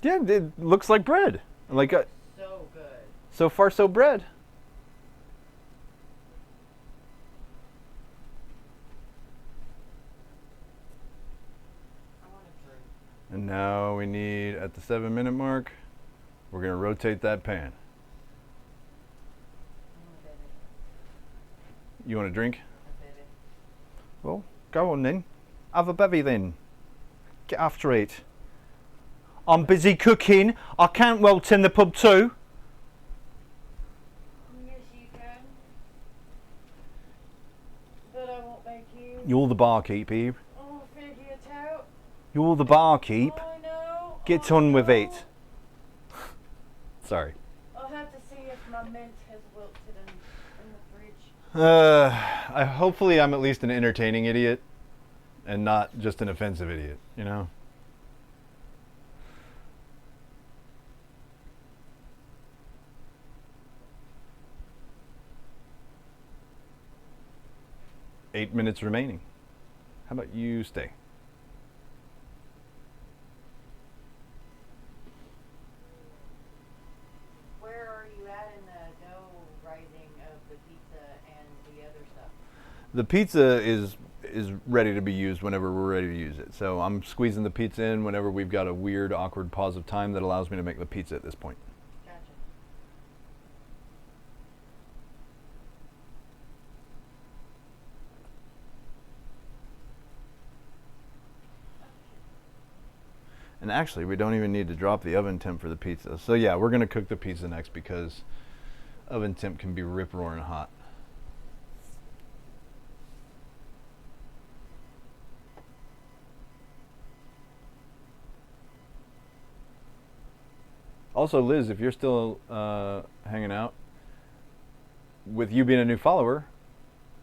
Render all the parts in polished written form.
Yeah, it looks like bread. Like So good. so far, so bread. I want a drink. And now we need, at the 7-minute mark, we're going to rotate that pan. I want a baby. You want a drink? A baby. Well, go on then. Have a bevy then. Get after it. I'm busy cooking. I can't well tend the pub too. Yes, you can. But I won't make you. You're the barkeep, Eve. Oh, figure it out. You're the barkeep. I know. Get I on with know. it. Sorry. I'll have to see if my mint has wilted in the fridge. Hopefully I'm at least an entertaining idiot and not just an offensive idiot, you know? Eight minutes remaining. How about you stay? Where are you at in the dough rising of the pizza and the other stuff? The pizza is ready to be used whenever we're ready to use it. So I'm squeezing the pizza in whenever we've got a weird, awkward pause of time that allows me to make the pizza at this point. Gotcha. And actually, we don't even need to drop the oven temp for the pizza. So yeah, we're gonna cook the pizza next because oven temp can be rip-roaring hot. Also, Liz, if you're still hanging out, with you being a new follower,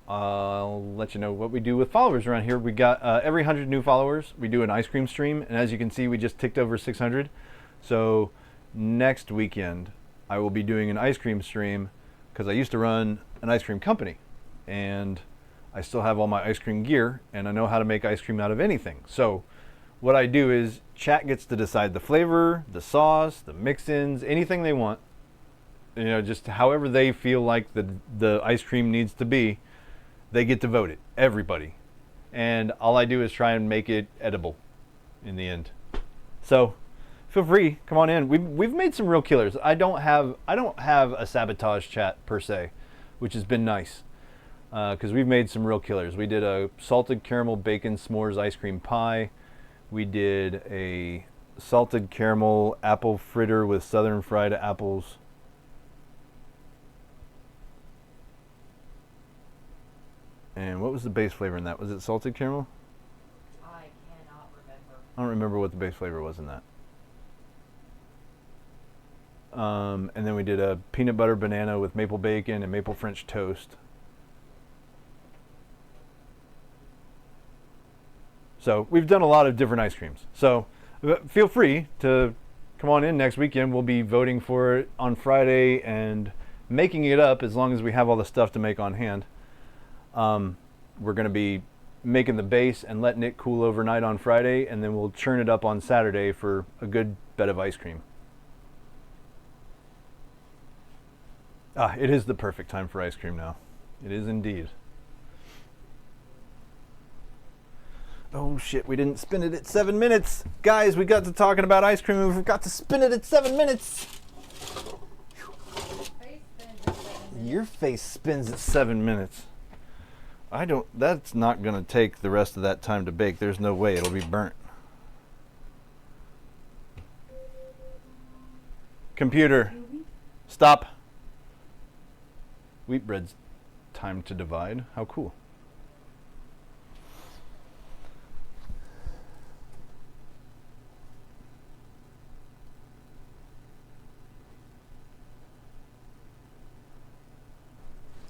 I'll let you know what we do with followers around here. We got every 100 new followers, we do an ice cream stream, and as you can see, we just ticked over 600. So next weekend, I will be doing an ice cream stream because I used to run an ice cream company, and I still have all my ice cream gear, and I know how to make ice cream out of anything. So what I do is chat gets to decide the flavor, the sauce, the mix-ins, anything they want. You know, just however they feel like the ice cream needs to be, they get to vote it. Everybody. And all I do is try and make it edible in the end. So feel free, come on in. We've made some real killers. I don't have a sabotage chat per se, which has been nice. Because we've made some real killers. We did a salted caramel bacon s'mores ice cream pie. We did a salted caramel apple fritter with southern fried apples. And what was the base flavor in that? Was it salted caramel? I cannot remember. I don't remember what the base flavor was in that. And then we did a peanut butter banana with maple bacon and maple French toast. So we've done a lot of different ice creams. So feel free to come on in next weekend. We'll be voting for it on Friday and making it up as long as we have all the stuff to make on hand. We're going to be making the base and letting it cool overnight on Friday, and then we'll churn it up on Saturday for a good bed of ice cream. It is the perfect time for ice cream now. It is indeed. Oh shit, we didn't spin it at 7 minutes. Guys, we got to talking about ice cream and we forgot to spin it at 7 minutes. Your face spins at 7 minutes. That's not gonna take the rest of that time to bake. There's no way, it'll be burnt. Computer, stop. Wheat bread's time to divide. How cool.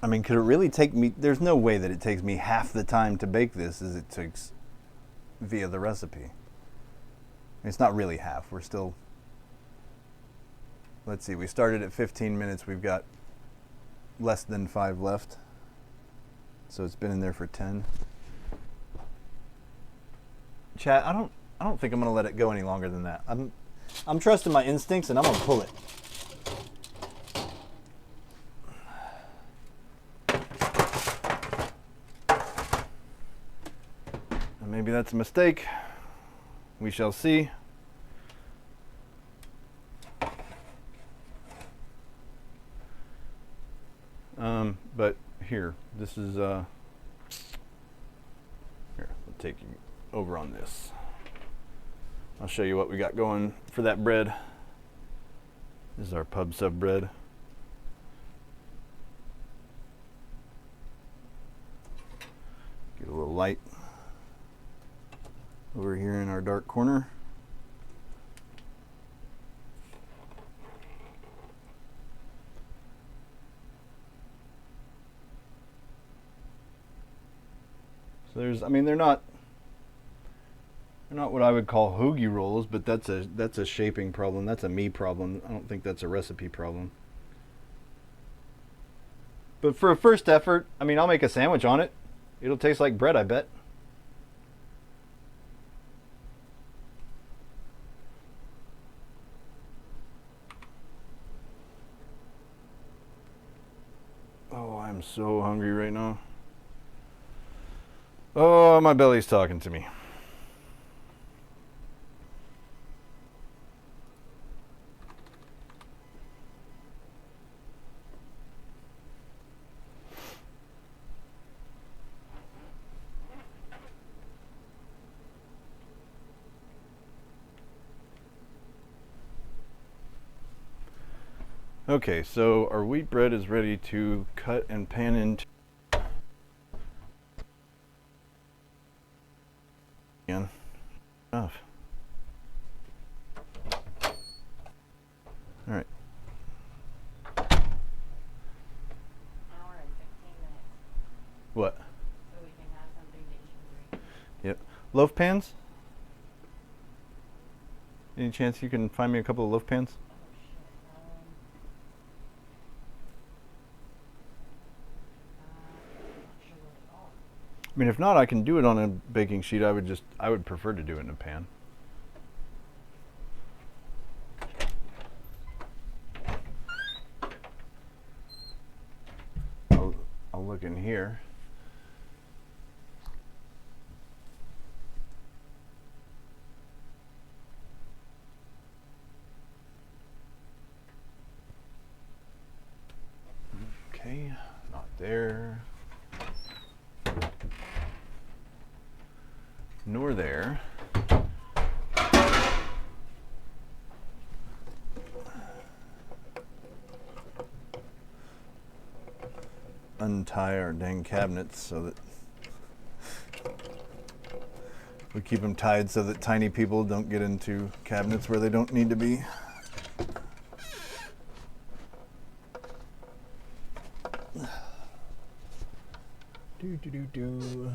I mean, could it really take me, there's no way that it takes me half the time to bake this as it takes via the recipe. It's not really half, we're still, let's see, we started at 15 minutes, we've got less than 5 left. So it's been in there for 10. Chat, I don't think I'm gonna let it go any longer than that. I'm trusting my instincts and I'm gonna pull it. And maybe that's a mistake. We shall see. But here, this is, here, I'll take you over on this. I'll show you what we got going for that bread. This is our pub sub bread. Get a little light over here in our dark corner. So there's, I mean, they're not what I would call hoagie rolls, but that's a shaping problem. That's a me problem. I don't think that's a recipe problem. But for a first effort, I mean, I'll make a sandwich on it. It'll taste like bread, I bet. Oh, I'm so hungry right now. Oh, my belly's talking to me. Okay, so our wheat bread is ready to cut and pan into. Enough. All right. Hour and 15 minutes. What? So we can have something to eat and drink. Yep. Loaf pans? Any chance you can find me a couple of loaf pans? Oh shit. Not sure what they are. I mean, if not, I can do it on a baking sheet. I would prefer to do it in a pan. I'll look in here. Okay, not there. Nor there. Untie our dang cabinets so that we keep them tied so that tiny people don't get into cabinets where they don't need to be. Do do do do.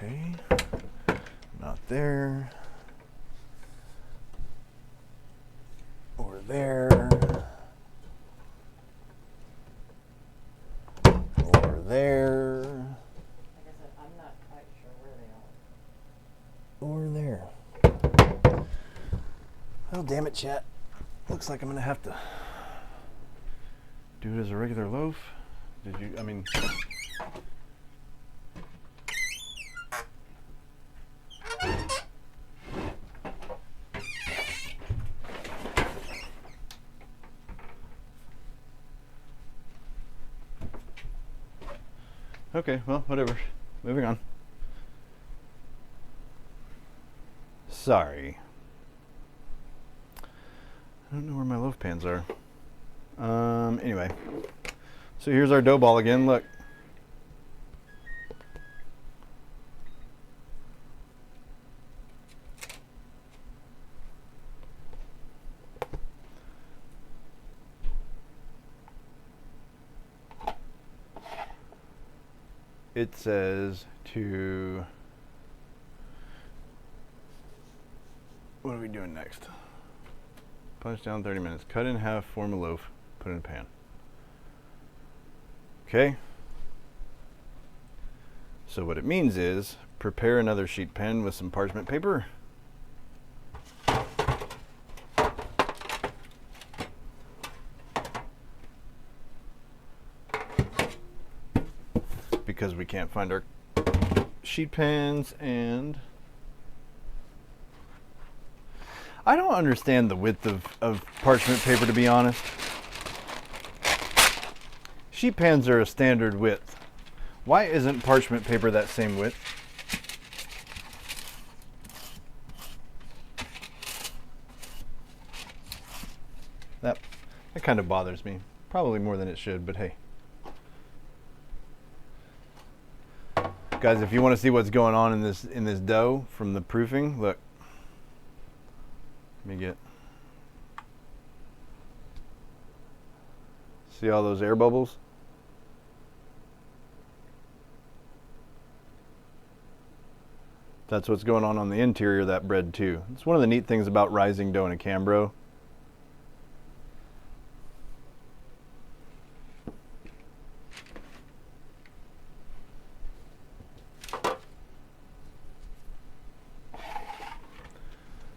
Okay, not there. Or there. Or there. Like I said, I'm not quite sure where they are. Or there. Oh, damn it, chat. Looks like I'm gonna have to do it as a regular loaf. Did you, I mean... Okay, well, whatever. Moving on. Sorry. I don't know where my loaf pans are. Anyway. So here's our dough ball again, look. It says to, what are we doing next? Punch down 30 minutes, cut in half, form a loaf, put in a pan. Okay. So what it means is prepare another sheet pan with some parchment paper. Because we can't find our sheet pans, and I don't understand the width of parchment paper, to be honest. Sheet pans are a standard width. Why isn't parchment paper that same width? That kind of bothers me. Probably more than it should, but hey. Guys, if you want to see what's going on in this dough from the proofing, look. Let me get. See all those air bubbles? That's what's going on the interior of that bread too. It's one of the neat things about rising dough in a Cambro.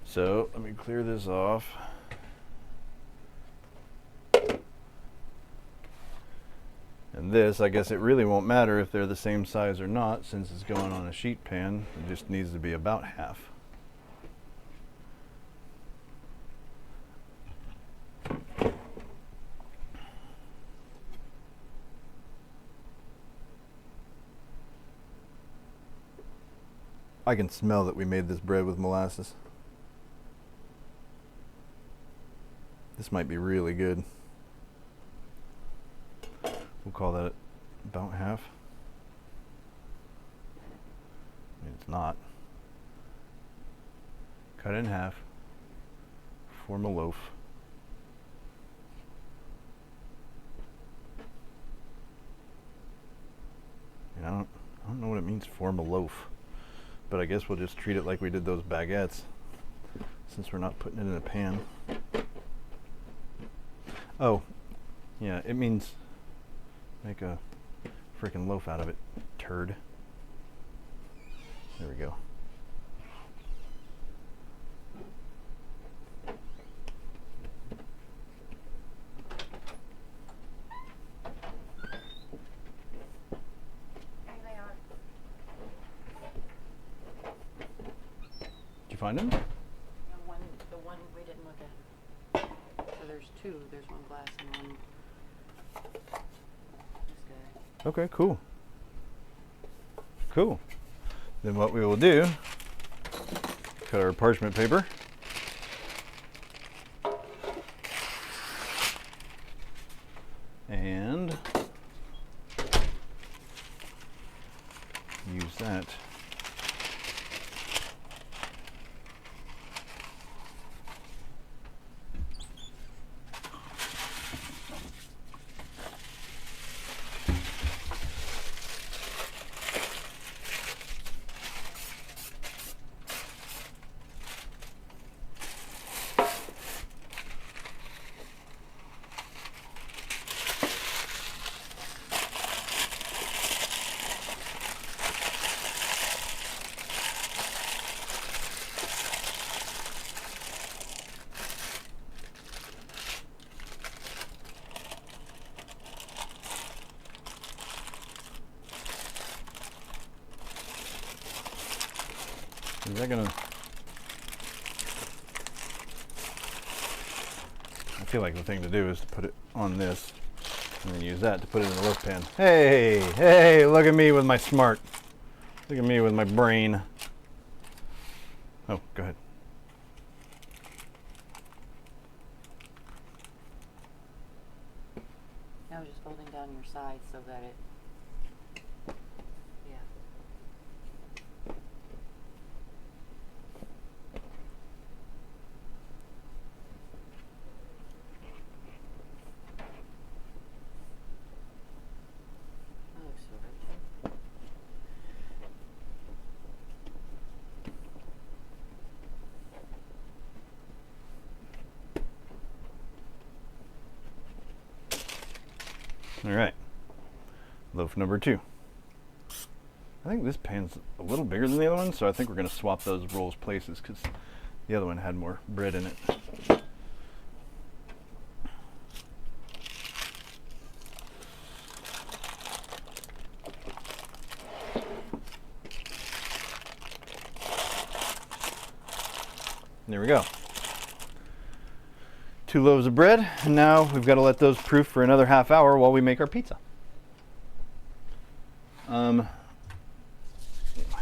So let me clear this off. And this, I guess it really won't matter if they're the same size or not, since it's going on a sheet pan. It just needs to be about half. I can smell that we made this bread with molasses. This might be really good. We'll call that about half. I mean, it's not. Cut it in half. Form a loaf. And I don't know what it means, form a loaf. But I guess we'll just treat it like we did those baguettes, since we're not putting it in a pan. Oh, yeah, it means make a freaking loaf out of it, turd. There we go. Did you find him? The one we didn't look at. So there's two. There's one glass and one. This guy. Okay, cool. Cool. Then what we will do, cut our parchment paper. And use that. Is that gonna... I feel like the thing to do is to put it on this and then use that to put it in the loaf pan. Hey, hey, look at me with my smart. Look at me with my brain. Oh, go ahead. I was just holding down your side so that it. Yeah. That looks so right. All right, loaf number 2. I think this pan's a little bigger than the other one, so I think we're going to swap those rolls places because the other one had more bread in it. There we go. 2 loaves of bread, and now we've got to let those proof for another half hour while we make our pizza.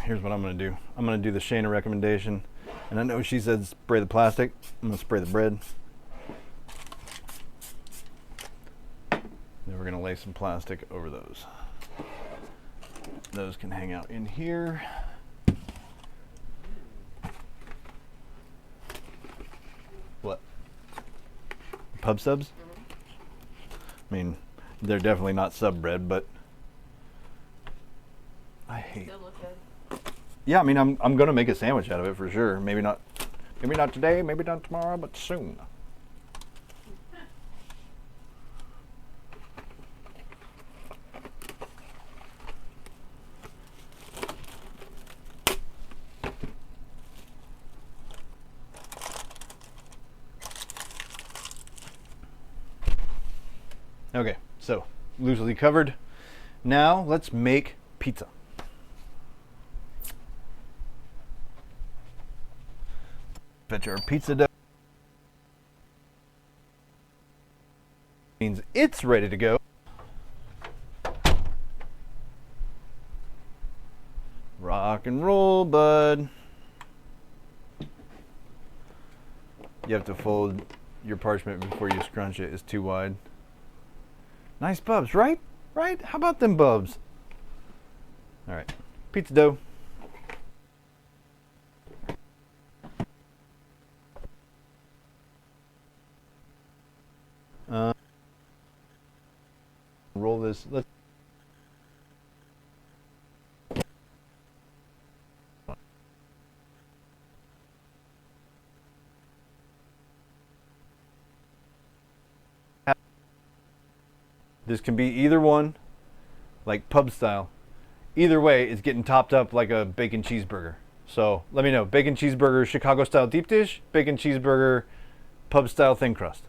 Here's what I'm going to do. I'm going to do the Shayna recommendation, and I know she said spray the plastic. I'm going to spray the bread. Then we're going to lay some plastic over those. Those can hang out in here. What? Pub subs? I mean, they're definitely not sub bread, but I hate. Still look good. Yeah, I mean, I'm gonna make a sandwich out of it for sure. Maybe not today, maybe not tomorrow, but soon. Okay, so loosely covered. Now let's make pizza. Fetch our pizza dough. Means it's ready to go. Rock and roll, bud. You have to fold your parchment before you scrunch it. It's too wide. Nice bubs, right? Right? How about them bubs? All right, pizza dough. Roll this. Let's. This can be either one, like pub style. Either way, it's getting topped up like a bacon cheeseburger. So let me know. Bacon cheeseburger, Chicago style deep dish, bacon cheeseburger, pub style thin crust.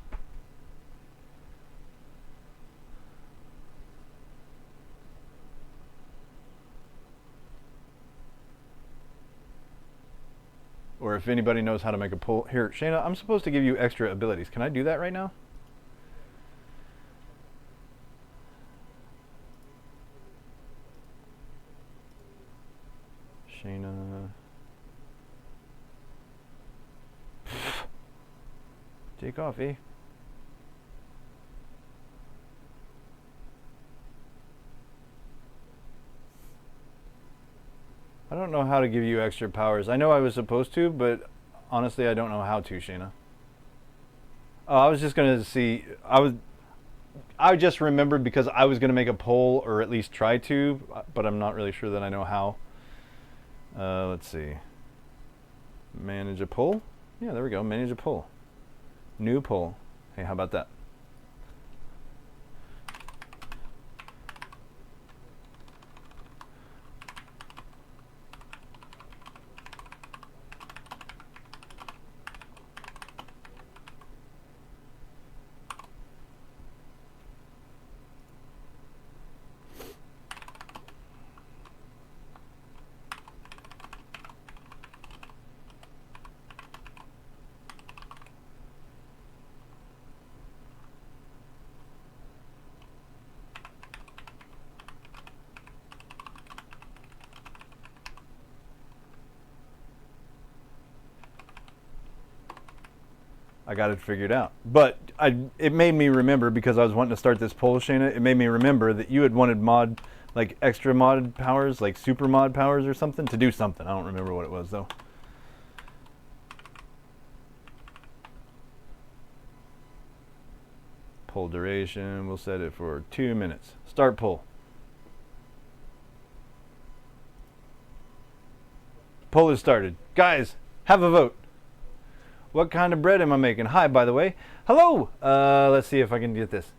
Or if anybody knows how to make a pull. Here, Shayna, I'm supposed to give you extra abilities. Can I do that right now? Shayna. Take off, eh? I don't know how to give you extra powers. I know I was supposed to, but honestly, I don't know how to, Shayna. Oh, I was just gonna see. I just remembered because I was gonna make a poll, or at least try to, but I'm not really sure that I know how. Let's see. Manage a poll. Yeah, there we go. Manage a poll. New poll. Hey, how about that? I got it figured out. But it made me remember, because I was wanting to start this poll, Shayna, it made me remember that you had wanted mod, like extra mod powers, like super mod powers or something, to do something. I don't remember what it was though. Poll duration, we'll set it for 2 minutes. Start poll. Poll is started. Guys, have a vote. What kind of bread am I making? Hi, by the way. Hello! Let's see if I can get this.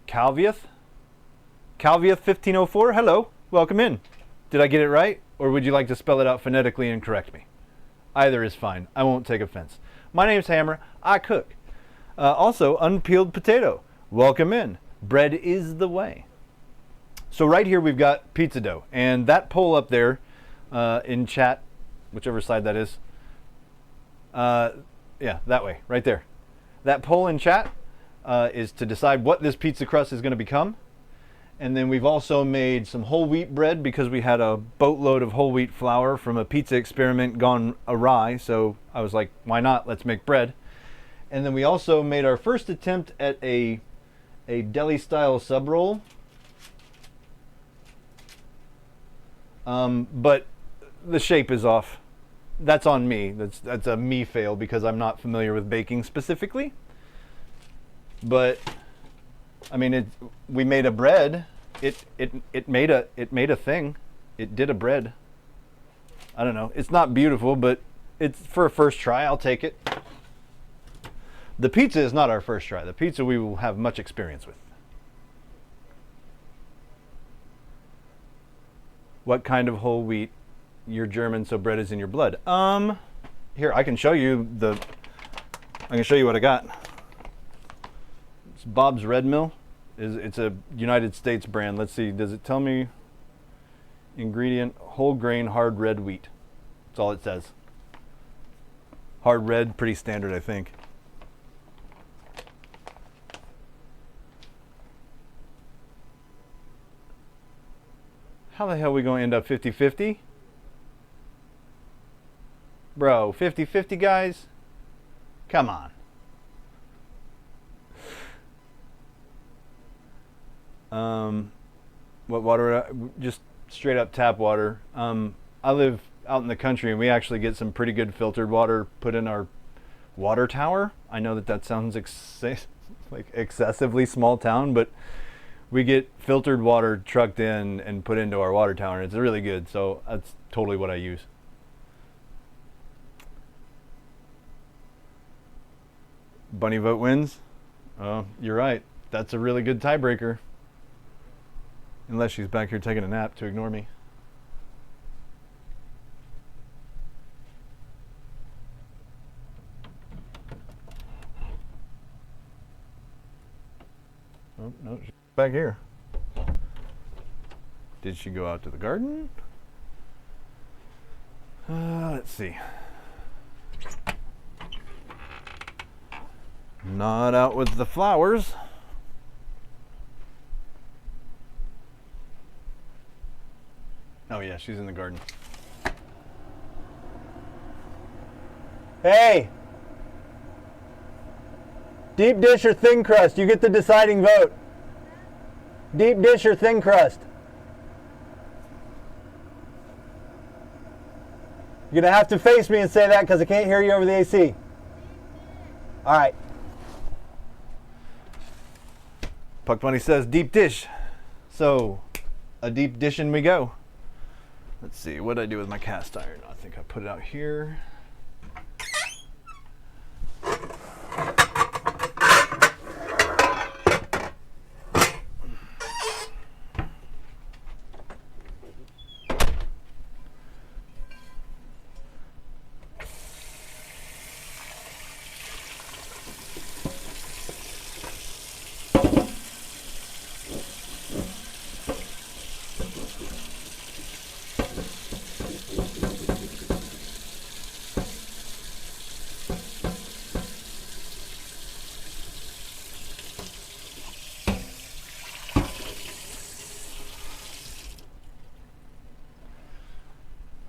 Calvieth? Calvieth 1504, hello. Welcome in. Did I get it right, or would you like to spell it out phonetically and correct me? Either is fine. I won't take offense. My name's Hammer. I cook. Also, unpeeled potato. Welcome in. Bread is the way. So right here we've got pizza dough, and that poll up there in chat, whichever side that is. Yeah, that way, right there. That poll in chat is to decide what this pizza crust is going to become. And then we've also made some whole wheat bread because we had a boatload of whole wheat flour from a pizza experiment gone awry. So I was like, why not? Let's make bread. And then we also made our first attempt at a deli style sub roll. But the shape is off. That's on me. That's a me fail because I'm not familiar with baking specifically. But I mean, we made a bread. It made a thing. It did a bread. I don't know. It's not beautiful, but it's for a first try. I'll take it. The pizza is not our first try. The pizza we will have much experience with. What kind of whole wheat? You're German, so bread is in your blood. Here I can show you what I got. Bob's Red Mill. It's a United States brand. Let's see, does it tell me ingredient? Whole grain hard red wheat. That's all it says. Hard red, pretty standard, I think. How the hell are we going to end up 50-50? Bro, 50-50 guys? Come on. What water? Just straight up tap water. I live out in the country and we actually get some pretty good filtered water put in our water tower. I know that sounds like excessively small town, but we get filtered water trucked in and put into our water tower, and it's really good. So that's totally what I use. Bunny vote wins. Oh, you're right. That's a really good tiebreaker. Unless she's back here taking a nap to ignore me. Oh, no, she's back here. Did she go out to the garden? Let's see. Not out with the flowers. Oh yeah, she's in the garden. Hey! Deep dish or thin crust? You get the deciding vote. Deep dish or thin crust? You're gonna have to face me and say that because I can't hear you over the AC. All right. Puck Bunny says deep dish. So, a deep dish and we go. Let's see, what did I do with my cast iron? I think I put it out here.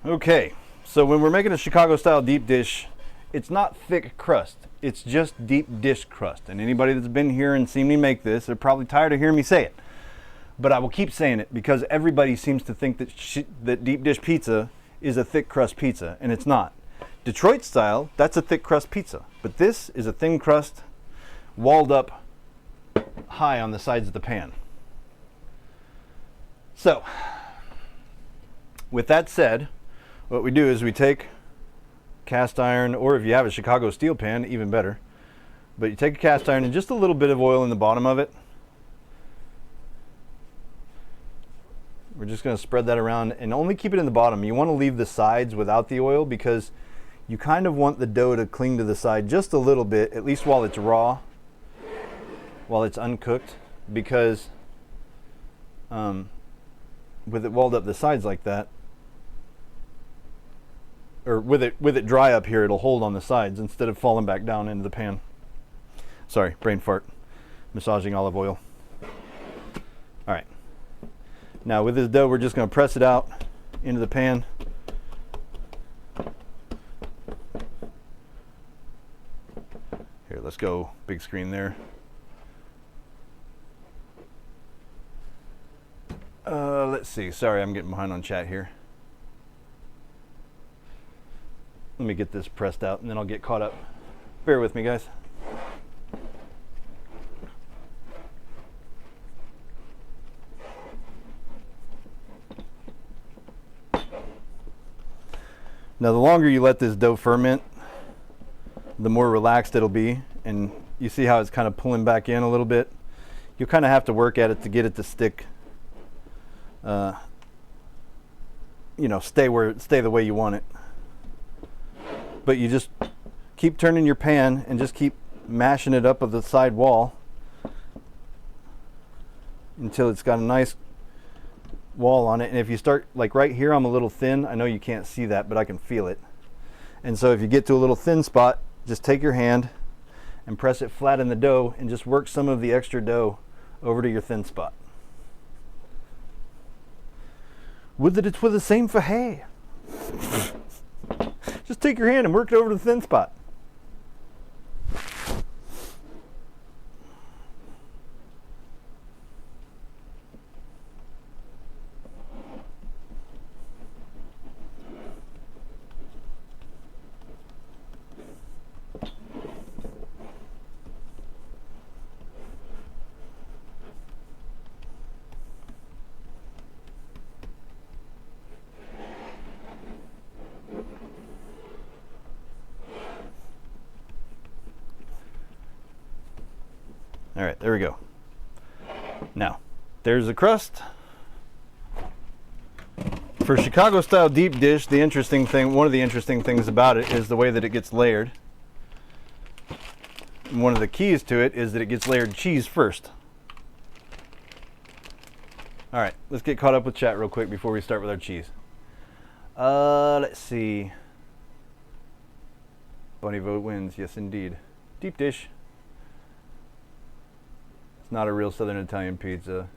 Okay, so when we're making a Chicago style deep dish, it's not thick crust, it's just deep dish crust. And anybody that's been here and seen me make this, they're probably tired of hearing me say it. But I will keep saying it because everybody seems to think that deep dish pizza is a thick crust pizza, and it's not. Detroit style, that's a thick crust pizza. But this is a thin crust, walled up high on the sides of the pan. So, with that said, what we do is we take cast iron, or if you have a Chicago steel pan, even better. But you take a cast iron and just a little bit of oil in the bottom of it. We're just going to spread that around and only keep it in the bottom. You want to leave the sides without the oil because you kind of want the dough to cling to the side just a little bit, at least while it's raw, while it's uncooked, because with it walled up the sides like that, or with it dry up here, it'll hold on the sides instead of falling back down into the pan. Sorry, brain fart. Massaging olive oil. All right. Now with this dough, we're just going to press it out into the pan. Here, let's go big screen there. Let's see. Sorry, I'm getting behind on chat here. Let me get this pressed out and then I'll get caught up. Bear with me, guys. Now, the longer you let this dough ferment, the more relaxed it'll be. And you see how it's kind of pulling back in a little bit. You kind of have to work at it to get it to stick, stay the way you want it. But you just keep turning your pan and just keep mashing it up of the side wall until it's got a nice wall on it. And if you start, like right here, I'm a little thin. I know you can't see that, but I can feel it. And so if you get to a little thin spot, just take your hand and press it flat in the dough and just work some of the extra dough over to your thin spot. Would that it were the same for hay. Just take your hand and work it over to the thin spot. All right, there we go. Now, there's the crust. For Chicago style deep dish, one of the interesting things about it is the way that it gets layered. And one of the keys to it is that it gets layered cheese first. All right, let's get caught up with chat real quick before we start with our cheese. Let's see. Bunny vote wins, yes indeed. Deep dish. Not a real Southern Italian pizza.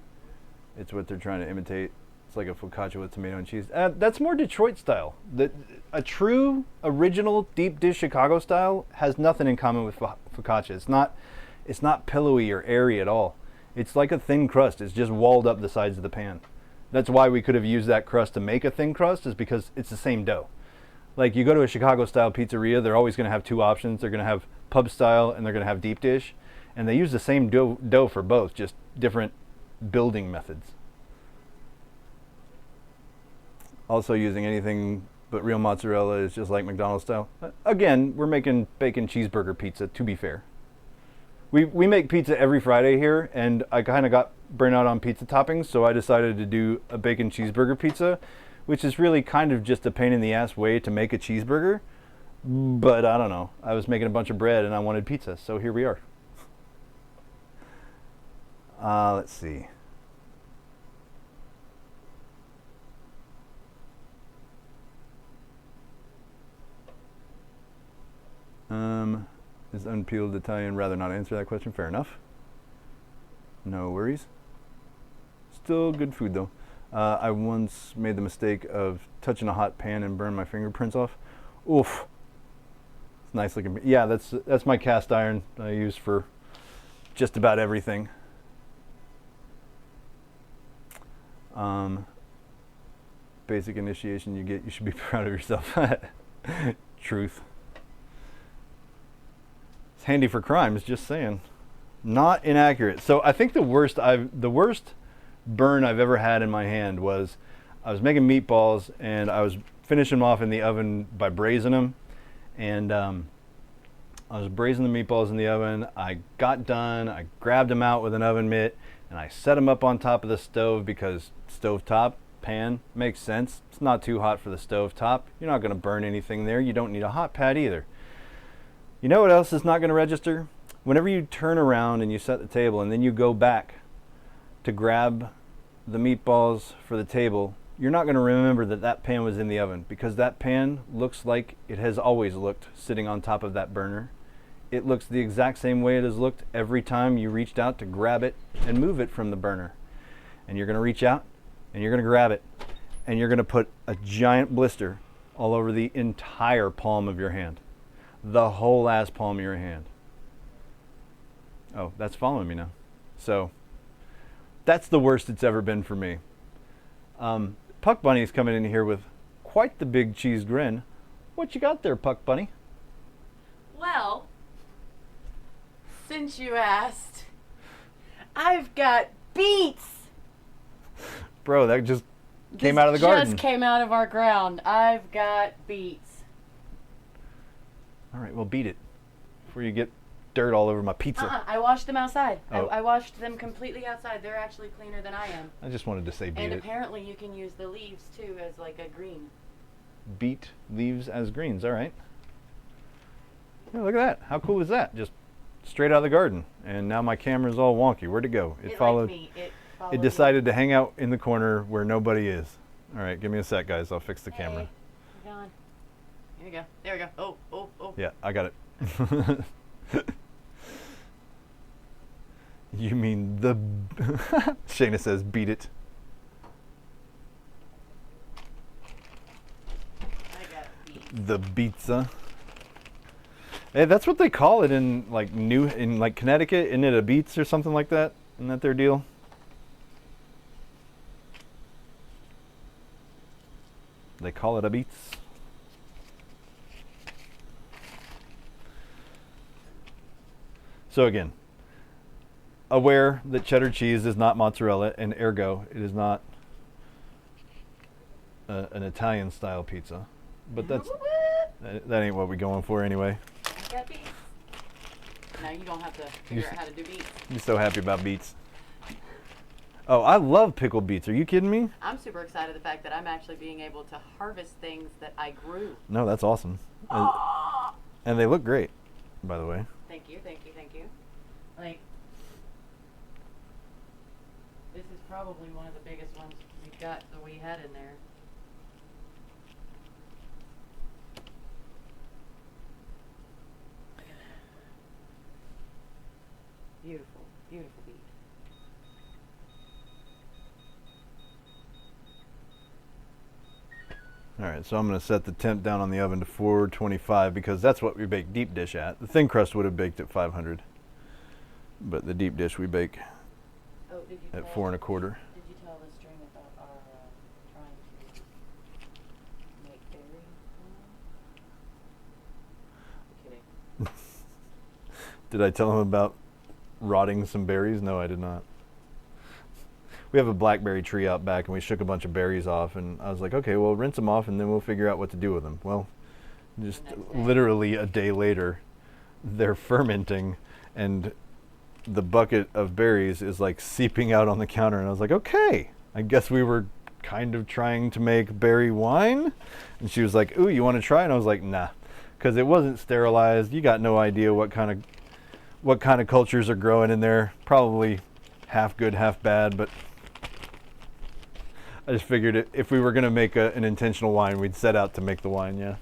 It's what they're trying to imitate. It's like a focaccia with tomato and cheese. That's more Detroit style. A true original deep dish Chicago style has nothing in common with focaccia. It's not pillowy or airy at all. It's like a thin crust. It's just walled up the sides of the pan. That's why we could have used that crust to make a thin crust, is because it's the same dough. Like, you go to a Chicago style pizzeria, they're always going to have two options. They're going to have pub style and they're going to have deep dish. And they use the same dough for both, just different building methods. Also, using anything but real mozzarella is just like McDonald's style. Again, we're making bacon cheeseburger pizza, to be fair. We make pizza every Friday here, and I kind of got burnt out on pizza toppings, so I decided to do a bacon cheeseburger pizza, which is really kind of just a pain in the ass way to make a cheeseburger. But I don't know. I was making a bunch of bread and I wanted pizza, so here we are. Let's see. Is unpeeled Italian rather not answer that question? Fair enough. No worries. Still good food though. I once made the mistake of touching a hot pan and burned my fingerprints off. Oof. It's nice looking. Yeah, that's my cast iron I use for just about everything. Basic initiation you get, you should be proud of yourself. Truth. It's handy for crimes, just saying. Not inaccurate. So I think the worst burn I've ever had in my hand was I was making meatballs and I was finishing them off in the oven by braising them, and I was braising the meatballs in the oven. I got done, I grabbed them out with an oven mitt and I set them up on top of the stove because stovetop, pan. Makes sense. It's not too hot for the stove top. You're not going to burn anything there. You don't need a hot pad either. You know what else is not going to register? Whenever you turn around and you set the table and then you go back to grab the meatballs for the table, you're not going to remember that that pan was in the oven, because that pan looks like it has always looked sitting on top of that burner. It looks the exact same way it has looked every time you reached out to grab it and move it from the burner. And you're going to reach out and you're going to grab it and you're going to put a giant blister all over the entire palm of your hand. The whole ass palm of your hand. Oh, that's following me now. So that's the worst it's ever been for me. Puck Bunny's coming in here with quite the big cheese grin. What you got there, Puck Bunny? Well, since you asked, I've got beets. Bro, that just came out of the garden. Just came out of our ground. I've got beets. All right, well, beat it before you get dirt all over my pizza. I washed them outside. Oh. I washed them completely outside. They're actually cleaner than I am. I just wanted to say beat And it. apparently you can use the leaves too as like a green. Beet leaves as greens, all right. Yeah, look at that. How cool is that? Just straight out of the garden. And now my camera's all wonky. Where'd it go? It followed. liked me. It It decided to hang out in the corner where nobody is. All right, give me a sec, guys. I'll fix the camera. Hey, you're gone. Here we go. There we go. Oh, oh, oh. Yeah, I got it. You mean the... Shayna says, beat it. I got beets. The pizza. Hey, that's what they call it in like Connecticut. Isn't it a beets or something like that? Isn't that their deal? They call it a beets. So again, aware that cheddar cheese is not mozzarella, and ergo it is not an Italian style pizza. But that ain't what we're going for anyway. I got beets. Now you don't have to figure out how to do beets. You're so happy about beets. Oh, I love pickled beets. Are you kidding me? I'm super excited the fact that I'm actually being able to harvest things that I grew. No, that's awesome. And they look great, by the way. Thank you, thank you, thank you. Like, this is probably one of the biggest ones we've got that we had in there. Look at that. Beautiful, beautiful beet. All right, so I'm going to set the temp down on the oven to 425 because that's what we bake deep dish at. The thin crust would have baked at 500, but the deep dish we bake at 4 1/4. Did you tell the string about our trying to make berry wine? Kidding. Did I tell him about rotting some berries? No, I did not. We have a blackberry tree out back, and we shook a bunch of berries off, and I was like, okay, well, rinse them off, and then we'll figure out what to do with them. Well, just literally a day later, they're fermenting, and the bucket of berries is like seeping out on the counter, and I was like, okay, I guess we were kind of trying to make berry wine. And she was like, ooh, you want to try? And I was like, nah, because it wasn't sterilized. You got no idea what kind of cultures are growing in there. Probably half good, half bad, but I just figured if we were going to make an intentional wine, we'd set out to make the wine, yeah.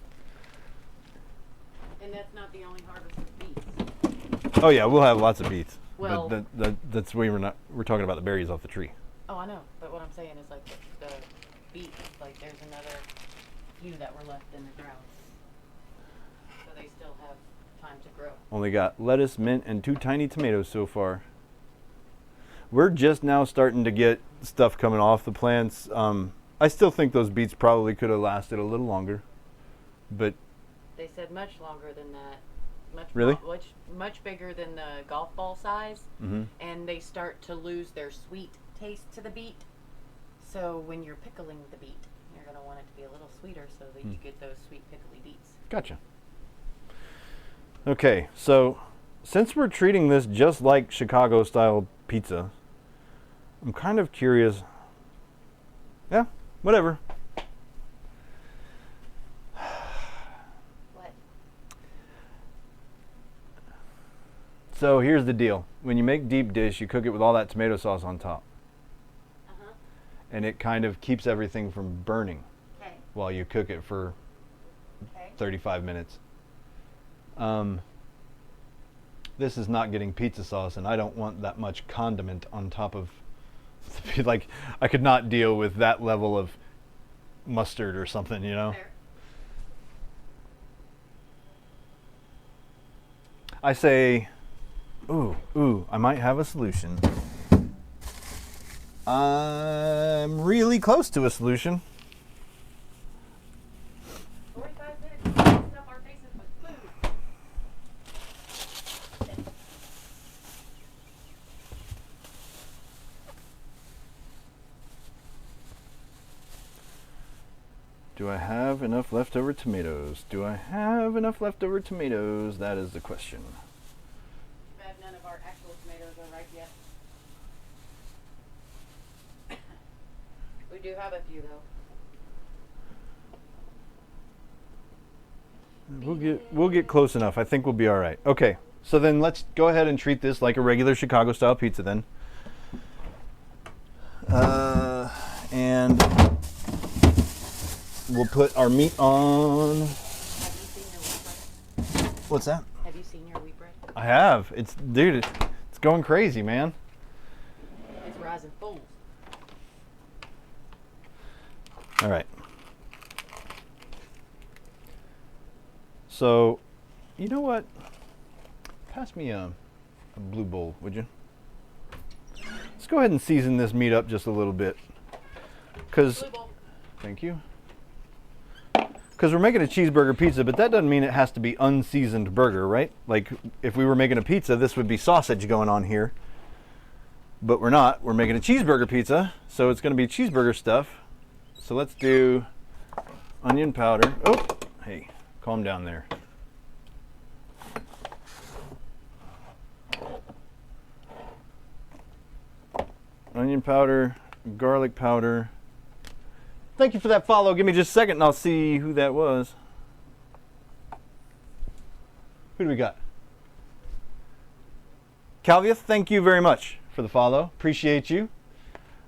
And that's not the only harvest of beets. Oh yeah, we'll have lots of beets. Well, but that's we're talking about the berries off the tree. Oh, I know. But what I'm saying is like the beets, like there's another few that were left in the ground. So they still have time to grow. Only got lettuce, mint, and 2 tiny tomatoes so far. We're just now starting to get stuff coming off the plants. I still think those beets probably could have lasted a little longer, but They said much longer than that. Really? Much bigger than the golf ball size. Mhm. And they start to lose their sweet taste to the beet. So when you're pickling the beet, you're going to want it to be a little sweeter so that you get those sweet pickly beets. Gotcha. Okay, so since we're treating this just like Chicago-style pizza, I'm kind of curious. Yeah, Whatever. What? So here's the deal. When you make deep dish, you cook it with all that tomato sauce on top. Uh-huh. And it kind of keeps everything from burning Okay. while you cook it for Okay. 35 minutes. This is not getting pizza sauce, and I don't want that much condiment on top of. Like, I could not deal with that level of mustard or something, you know? Fair. I say, ooh, I might have a solution. I'm really close to a solution. 45 minutes to stuff our faces with food. Do I have enough leftover tomatoes? Do I have enough leftover tomatoes? That is the question. Too bad none of our actual tomatoes are ripe yet. We do have a few though. We'll get close enough. I think we'll be all right. Okay, so then let's go ahead and treat this like a regular Chicago style pizza then. And we'll put our meat on. Have you seen your wheat bread? What's that? Have you seen your wheat bread? I have. Dude, it's going crazy, man. It's rising fools. All right. So, you know what? Pass me a blue bowl, would you? Let's go ahead and season this meat up just a little bit. Because, Blue bowl. thank you. Because we're making a cheeseburger pizza, but that doesn't mean it has to be unseasoned burger, right? Like, if we were making a pizza, this would be sausage going on here. But we're not. We're making a cheeseburger pizza, so it's going to be cheeseburger stuff. So let's do onion powder. Oh, hey, calm down there. Onion powder, garlic powder. Thank you for that follow. Give me just a second and I'll see who that was. Who do we got? Calvius, thank you very much for the follow. Appreciate you.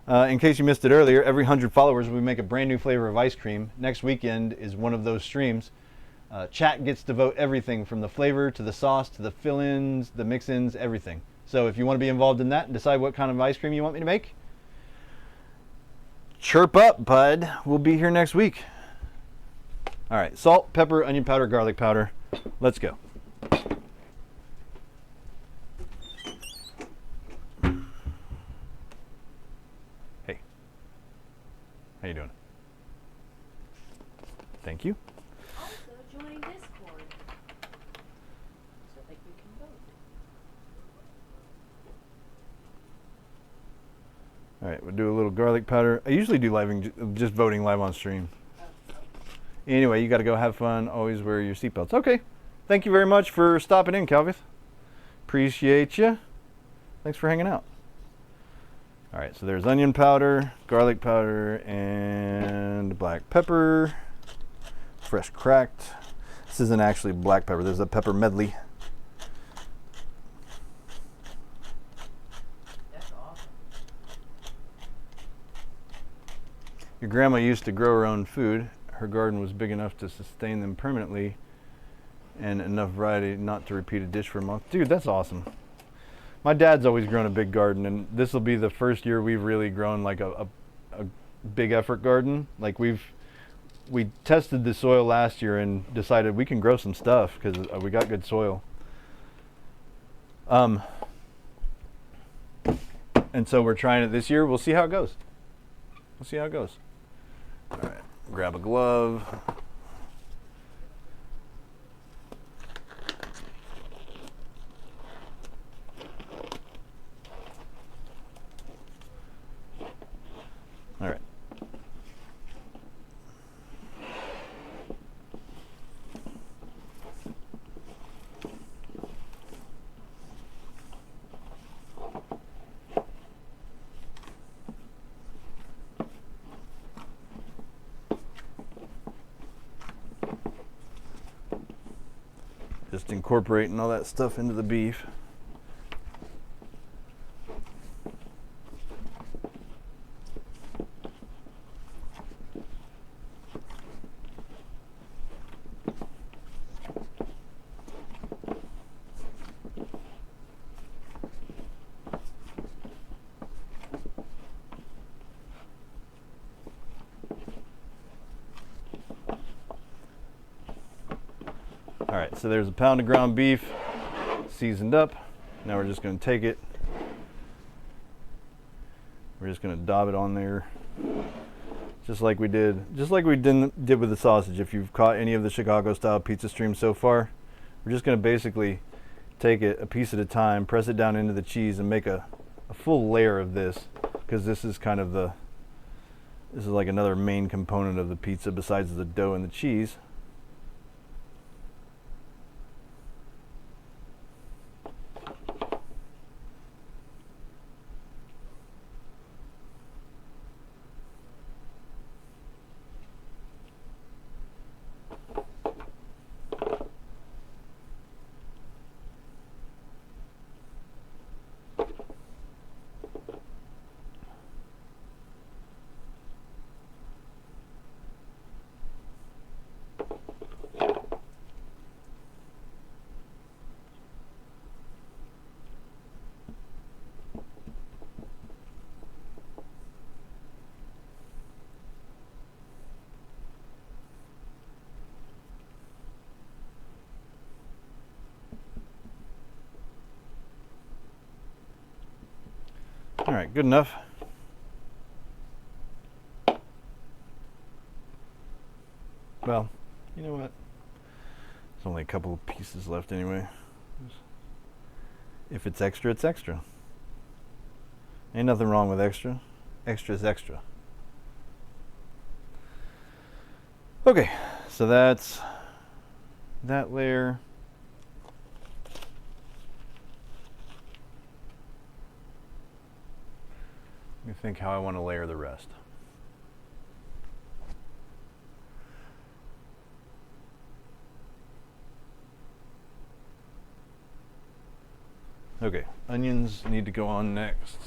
In case you missed it earlier, every 100 followers we make a brand new flavor of ice cream. Next weekend is one of those streams. Chat gets to vote everything from the flavor to the sauce to the fill-ins, the mix-ins, everything. So if you want to be involved in that and decide what kind of ice cream you want me to make, chirp up, bud. We'll be here next week. All right, salt, pepper, onion powder, garlic powder. Let's go. Hey, how you doing? Thank you. Also join Discord. So that you can vote. All right, we'll do a little garlic powder. I usually do just voting live on stream. Anyway, you got to go have fun. Always wear your seatbelts. Okay. Thank you very much for stopping in, Calvith. Appreciate you. Thanks for hanging out. All right, so there's onion powder, garlic powder, and black pepper. Fresh cracked. This isn't actually black pepper. There's a pepper medley. That's awesome. Your grandma used to grow her own food. Her garden was big enough to sustain them permanently and enough variety not to repeat a dish for a month. Dude, that's awesome. My dad's always grown a big garden, and this will be the first year we've really grown like a big effort garden. Like we tested the soil last year and decided we can grow some stuff because we got good soil. And so we're trying it this year. We'll see how it goes. We'll see how it goes. All right. Grab a glove. All right. Just incorporating all that stuff into the beef. All right, so there's a pound of ground beef seasoned up. Now we're just going to take it. We're just going to dab it on there, just like we did with the sausage. If you've caught any of the Chicago-style pizza streams so far, we're just going to basically take it a piece at a time, press it down into the cheese, and make a full layer of this, because this is kind of this is like another main component of the pizza besides the dough and the cheese. All right, good enough. Well, you know what? There's only a couple of pieces left anyway. If it's extra, it's extra. Ain't nothing wrong with extra. Extra's extra. Okay, so that's that layer. Let me think how I want to layer the rest. Okay, onions need to go on next.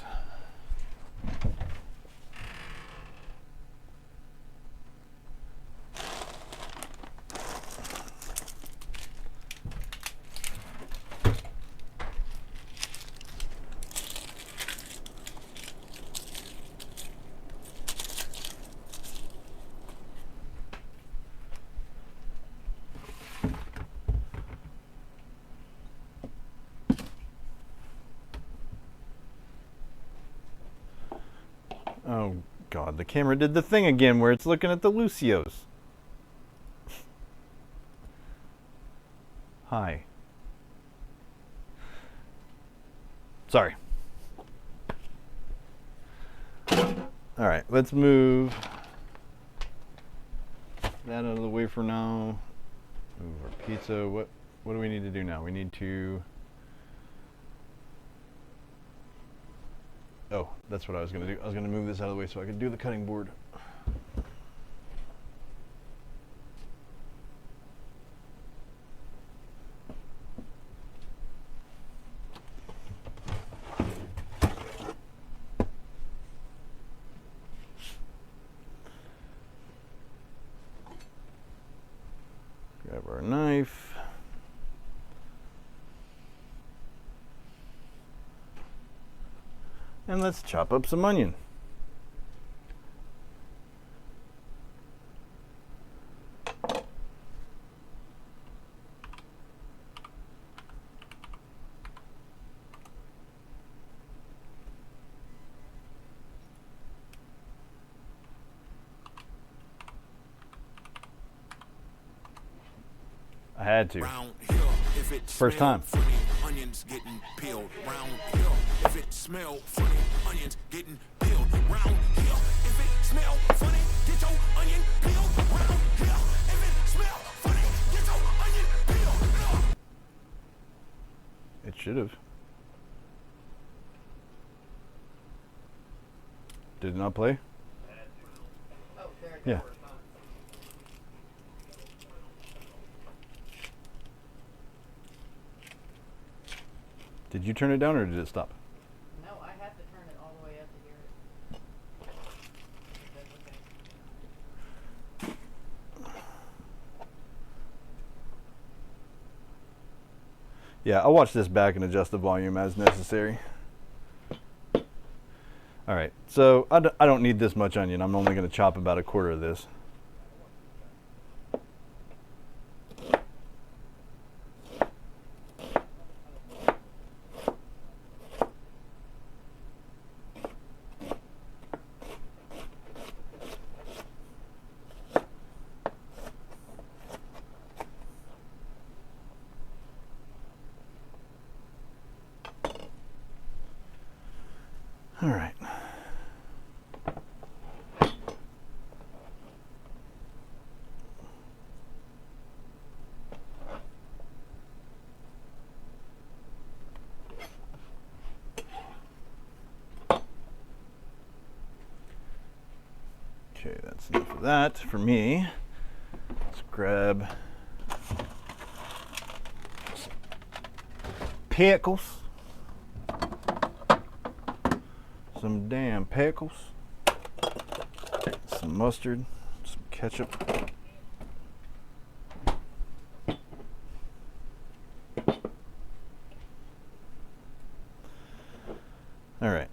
Oh God, the camera did the thing again where it's looking at the Lucios. Hi. Sorry. All right, let's move that out of the way for now. Move our pizza. What do we need to do now? We need to... Oh, that's what I was going to do. I was going to move this out of the way so I could do the cutting board. Grab our knife. And let's chop up some onion. I had to. First time. Onions getting peeled round here. If it smell funny, onions getting peeled round here. If it smell funny, get your onion peeled round here. If it smell funny, get your onion peeled. It should have. Did it not play? Oh, there it Yeah. Did you turn it down or did it stop? No, I had to turn it all the way up to hear it. That's okay. Yeah, I'll watch this back and adjust the volume as necessary. All right, so I don't need this much onion. I'm only going to chop about 1/4 of this. All right. Okay, that's enough of that for me. Let's grab some pickles. Some damn pickles. Some mustard, some ketchup. All right.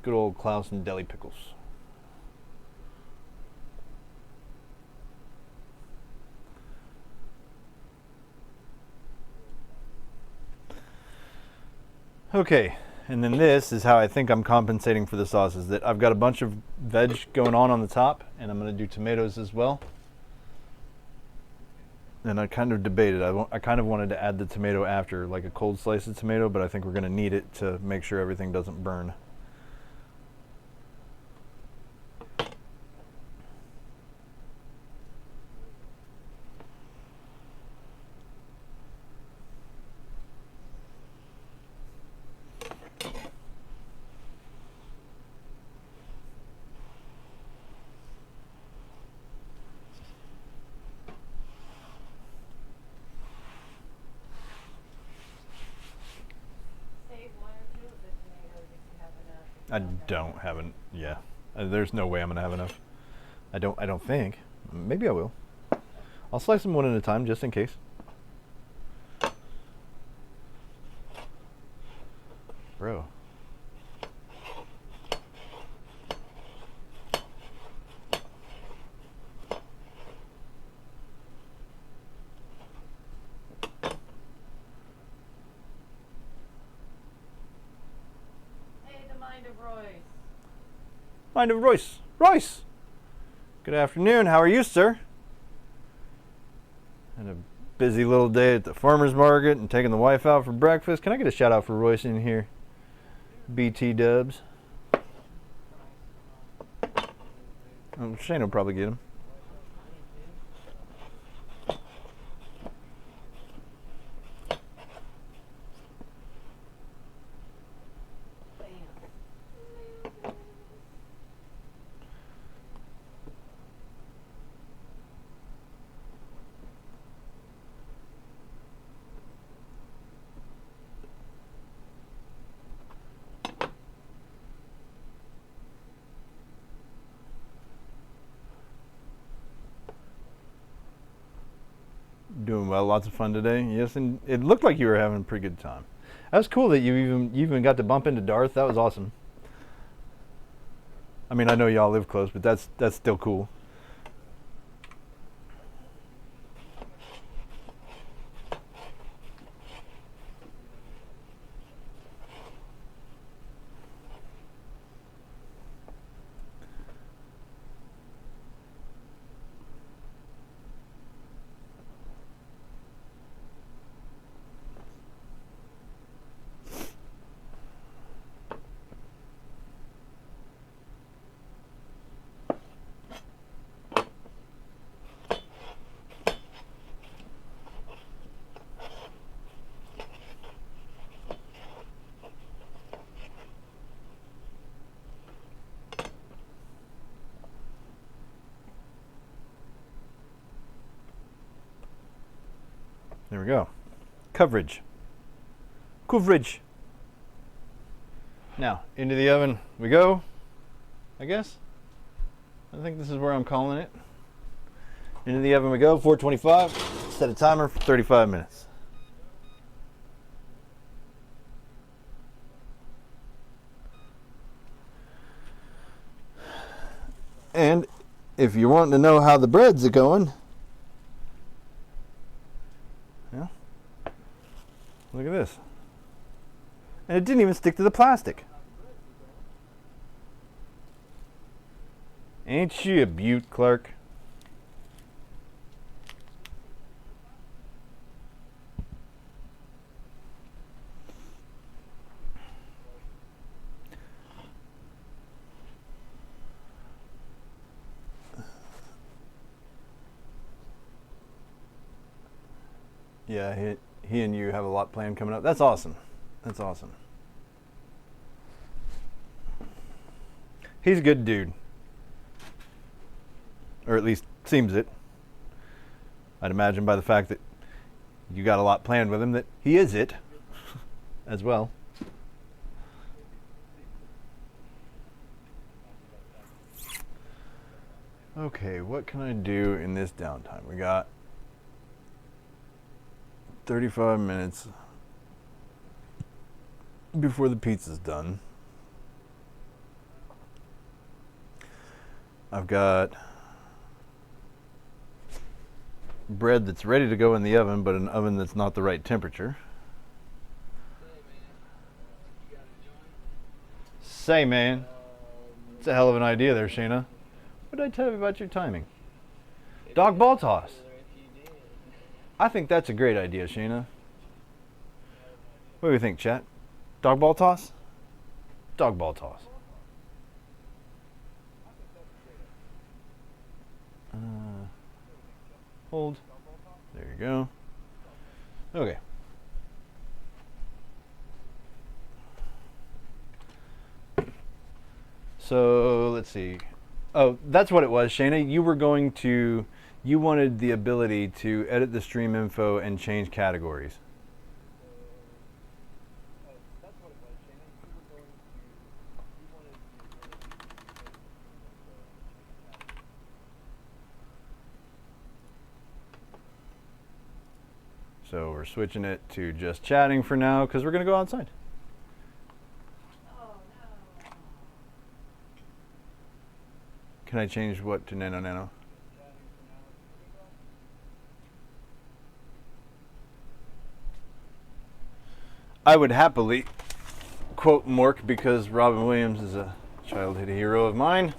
Good old Clausen deli pickles. Okay, and then this is how I think I'm compensating for the sauces. That I've got a bunch of veg going on the top, and I'm going to do tomatoes as well. And I kind of debated. I kind of wanted to add the tomato after, like a cold slice of tomato, but I think we're going to need it to make sure everything doesn't burn. I don't have an, yeah. There's no way I'm gonna have enough. I don't think. Maybe I will. I'll slice them one at a time just in case. Bro. Mind of Royce. Royce! Good afternoon. How are you, sir? Had a busy little day at the farmer's market and taking the wife out for breakfast. Can I get a shout out for Royce in here? BT dubs. Shane will probably get him. Doing well, lots of fun today. Yes, and it looked like you were having a pretty good time. That was cool that you even got to bump into Darth. That was awesome. I mean, I know y'all live close, but that's still cool. There we go. Coverage. Now, into the oven we go, I guess. I think this is where I'm calling it. Into the oven we go, 425. Set a timer for 35 minutes. And if you're wanting to know how the breads are going, yeah, look at this. And it didn't even stick to the plastic. Ain't she a beaut, Clark? Yeah, he and you have a lot planned coming up. That's awesome. That's awesome. He's a good dude. Or at least seems it. I'd imagine by the fact that you got a lot planned with him that he is it as well. Okay, what can I do in this downtime? We got 35 minutes before the pizza's done. I've got bread that's ready to go in the oven, but an oven that's not the right temperature. Say, man, it's a hell of an idea there, Shayna. What did I tell you about your timing? Dog ball toss. I think that's a great idea, Shayna. What do you think, chat? Dog ball toss? Dog ball toss. Hold. There you go. Okay. So let's see. Oh, that's what it was, Shayna. You wanted the ability to edit the stream info and change categories. So we're switching it to just chatting for now because we're going to go outside. Can I change what to nano? I would happily quote Mork because Robin Williams is a childhood hero of mine.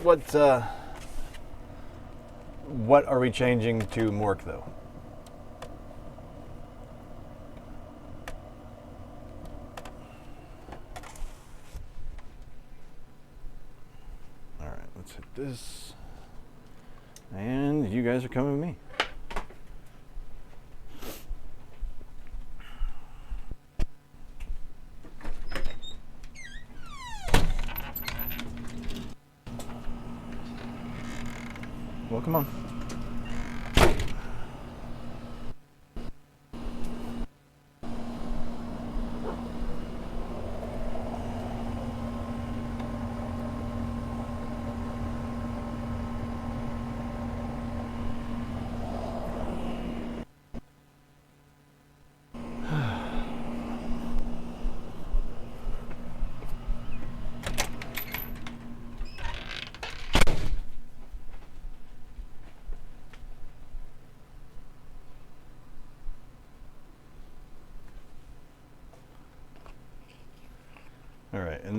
What are we changing to Mork though? All right, let's hit this. And you guys are coming with me. Well, come on.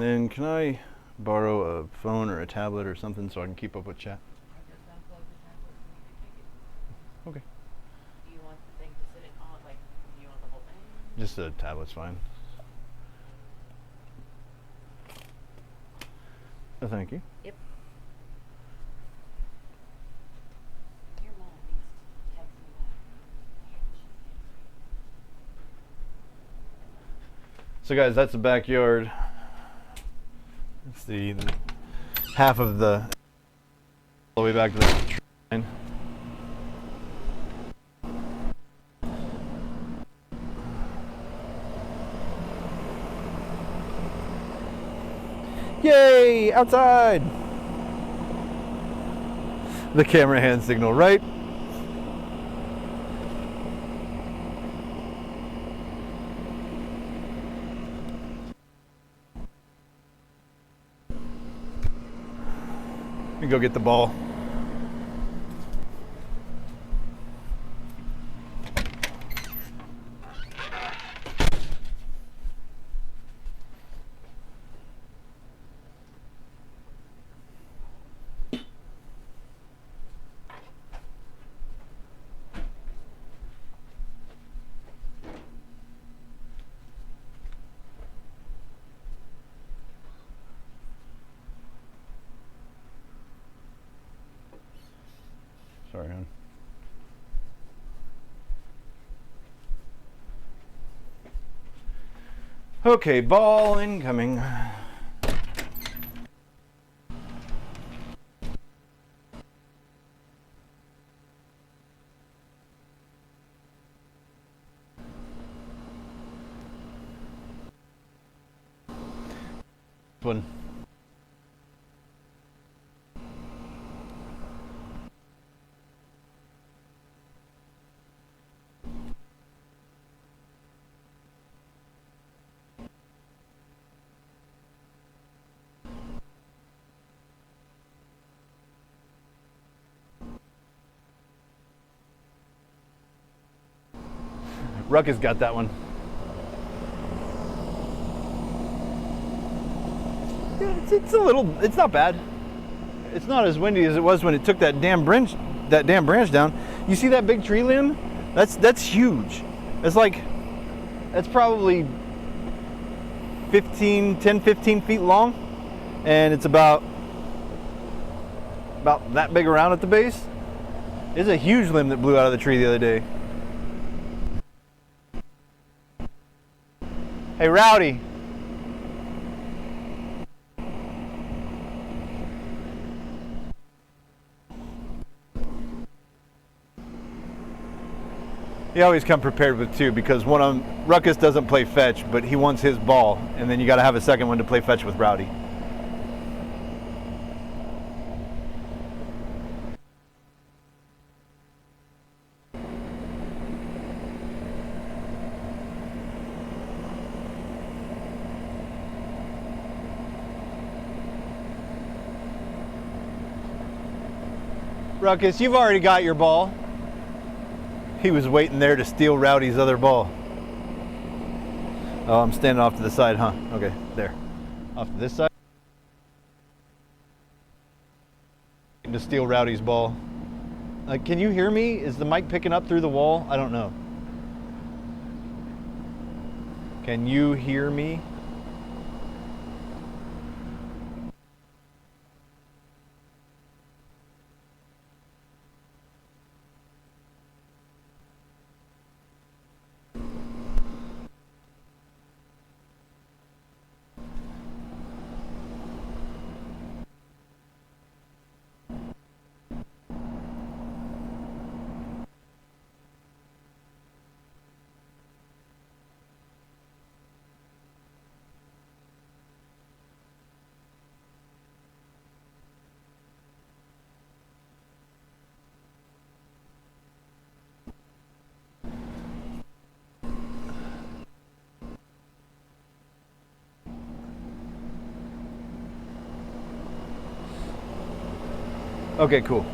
then can I borrow a phone or a tablet or something so I can keep up with chat? I just unplug the tablet so you can take it. Okay. Do you want the thing to sit on, like, do you want the whole thing? Just a tablet's fine. Oh, thank you. Yep. Your mom needs to text me that. So guys, that's the backyard. It's the half of the all the way back to the tree line. Yay! Outside! The camera hand signal right. And go get the ball. Sorry, hon. Okay, ball incoming. One. Ruckus got that one. It's a little. It's not bad. It's not as windy as it was when it took that damn branch down. You see that big tree limb? That's huge. It's like, that's probably 10, 15 feet long, and it's about that big around at the base. It's a huge limb that blew out of the tree the other day. Hey, Rowdy. You always come prepared with two, because one of them, Ruckus doesn't play fetch, but he wants his ball, and then you got to have a second one to play fetch with Rowdy. Ruckus, you've already got your ball. He was waiting there to steal Rowdy's other ball. Oh, I'm standing off to the side, huh? Okay, there. Off to this side. To steal Rowdy's ball. Can you hear me? Is the mic picking up through the wall? I don't know. Can you hear me? Okay, cool.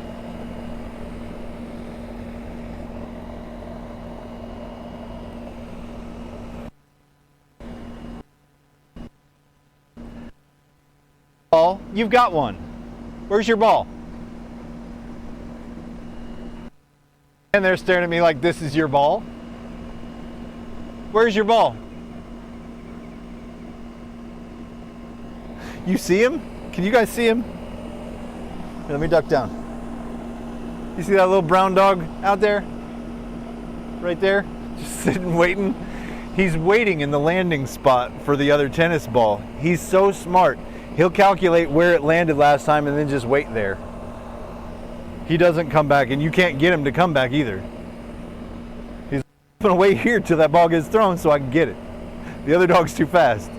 You've got one. Where's your ball? And they're staring at me like this is your ball. Where's your ball? You see him? Can you guys see him? Here, let me duck down. You see that little brown dog out there? Right there? Just sitting waiting. He's waiting in the landing spot for the other tennis ball. He's so smart. He'll calculate where it landed last time and then just wait there. He doesn't come back, and you can't get him to come back either. He's going to wait here till that ball gets thrown so I can get it. The other dog's too fast.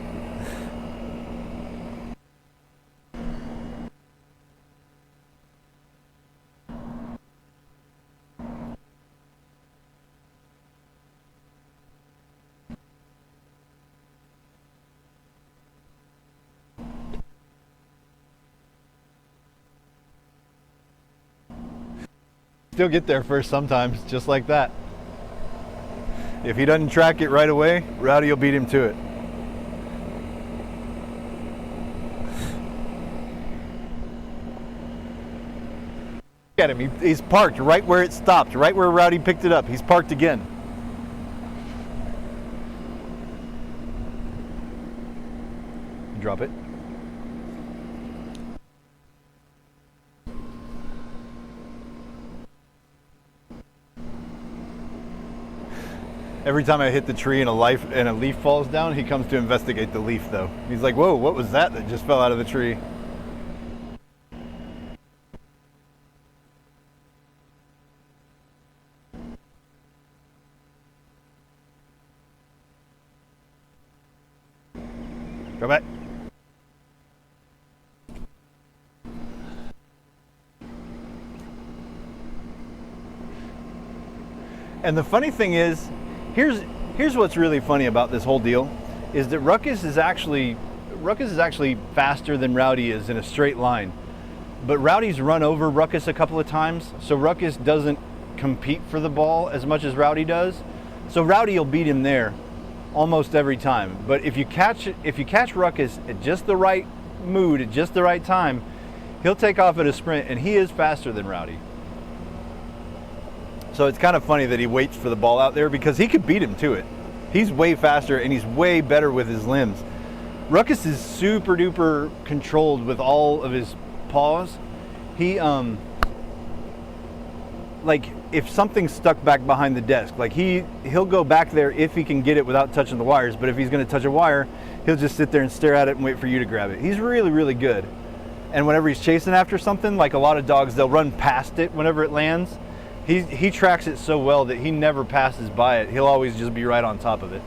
Still get there first sometimes, just like that. If he doesn't track it right away, Rowdy will beat him to it. Look at him, he's parked right where it stopped, right where Rowdy picked it up. He's parked again. Drop it. Every time I hit the tree and a leaf falls down, he comes to investigate the leaf though. He's like, whoa, what was that just fell out of the tree? Go back. And the funny thing is, here's what's really funny about this whole deal, is that Ruckus is actually faster than Rowdy is in a straight line. But Rowdy's run over Ruckus a couple of times, so Ruckus doesn't compete for the ball as much as Rowdy does. So Rowdy will beat him there almost every time. But if you catch Ruckus at just the right mood, at just the right time, he'll take off at a sprint, and he is faster than Rowdy. So it's kind of funny that he waits for the ball out there because he could beat him to it. He's way faster and he's way better with his limbs. Ruckus is super duper controlled with all of his paws. He, like if something's stuck back behind the desk, like he'll go back there if he can get it without touching the wires. But if he's gonna touch a wire, he'll just sit there and stare at it and wait for you to grab it. He's really, really good. And whenever he's chasing after something, like a lot of dogs, they'll run past it whenever it lands. He tracks it so well that he never passes by it. He'll always just be right on top of it.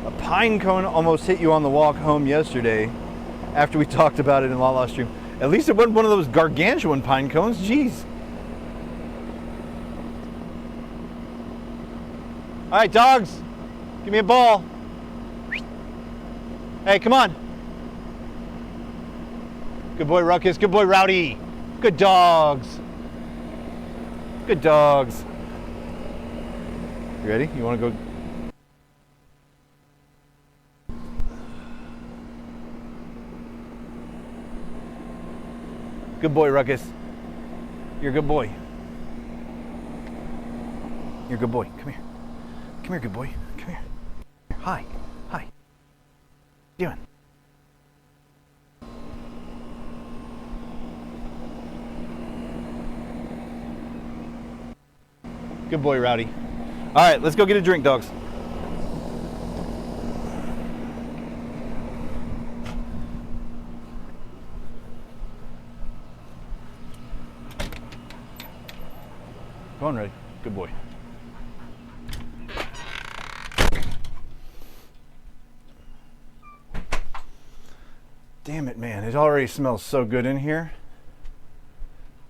A pine cone almost hit you on the walk home yesterday after we talked about it in Lala's stream. At least it wasn't one of those gargantuan pine cones. Jeez. All right, dogs, give me a ball. Hey, come on. Good boy, Ruckus. Good boy, Rowdy. Good dogs. Good dogs. You ready? You want to go? Good boy, Ruckus. You're a good boy. You're a good boy. Come here. Come here, good boy. Come here. Hi. Hi. What are you doing? Good boy, Rowdy. All right, let's go get a drink, dogs. Come on, Ray. Good boy. Damn it, man. It already smells so good in here.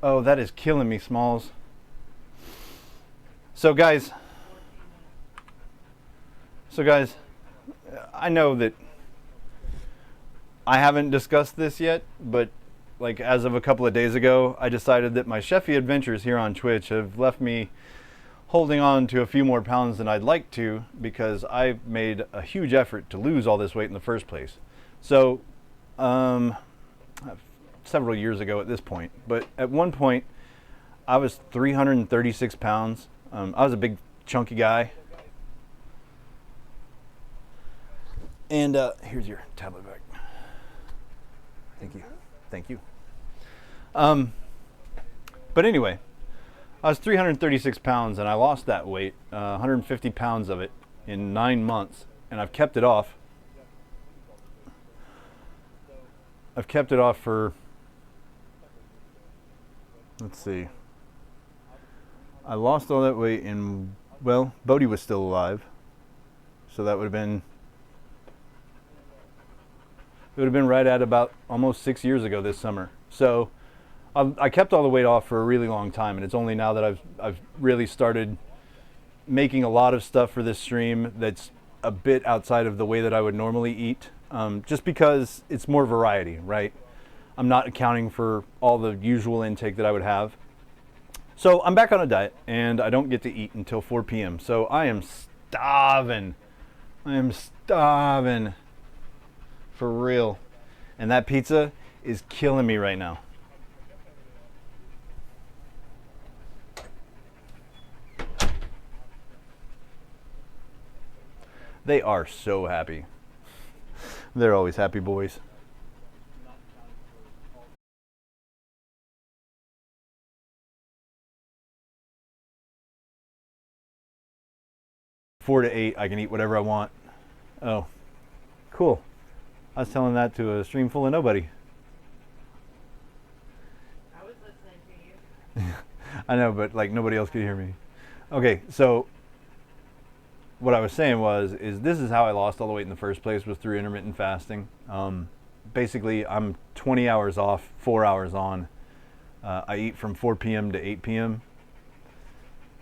Oh, that is killing me, Smalls. So guys, I know that I haven't discussed this yet, but like as of a couple of days ago, I decided that my Sheffy adventures here on Twitch have left me holding on to a few more pounds than I'd like to because I've made a huge effort to lose all this weight in the first place. So, several years ago at this point, but at one point I was 336 pounds. I was a big chunky guy. And here's your tablet back. Thank you. Thank you. But anyway, I was 336 pounds and I lost that weight, 150 pounds of it in 9 months, and I've kept it off. I've kept it off for, let's see, I lost all that weight in, well, Bodie was still alive, so that would have been, it would have been right at about almost 6 years ago this summer. So I kept all the weight off for a really long time, and it's only now that I've really started making a lot of stuff for this stream that's a bit outside of the way that I would normally eat, just because it's more variety, right? I'm not accounting for all the usual intake that I would have. So I'm back on a diet, and I don't get to eat until 4 p.m. So I am starving. I am starving. For real. And that pizza is killing me right now. They are so happy. They're always happy boys. Four to 8, I can eat whatever I want. Oh, cool. I was telling that to a stream full of nobody. I was listening to you. I know, but like nobody else could hear me. Okay, so what I was saying is this is how I lost all the weight in the first place, was through intermittent fasting. Basically, I'm 20 hours off, 4 hours on. I eat from 4 p.m. to 8 p.m.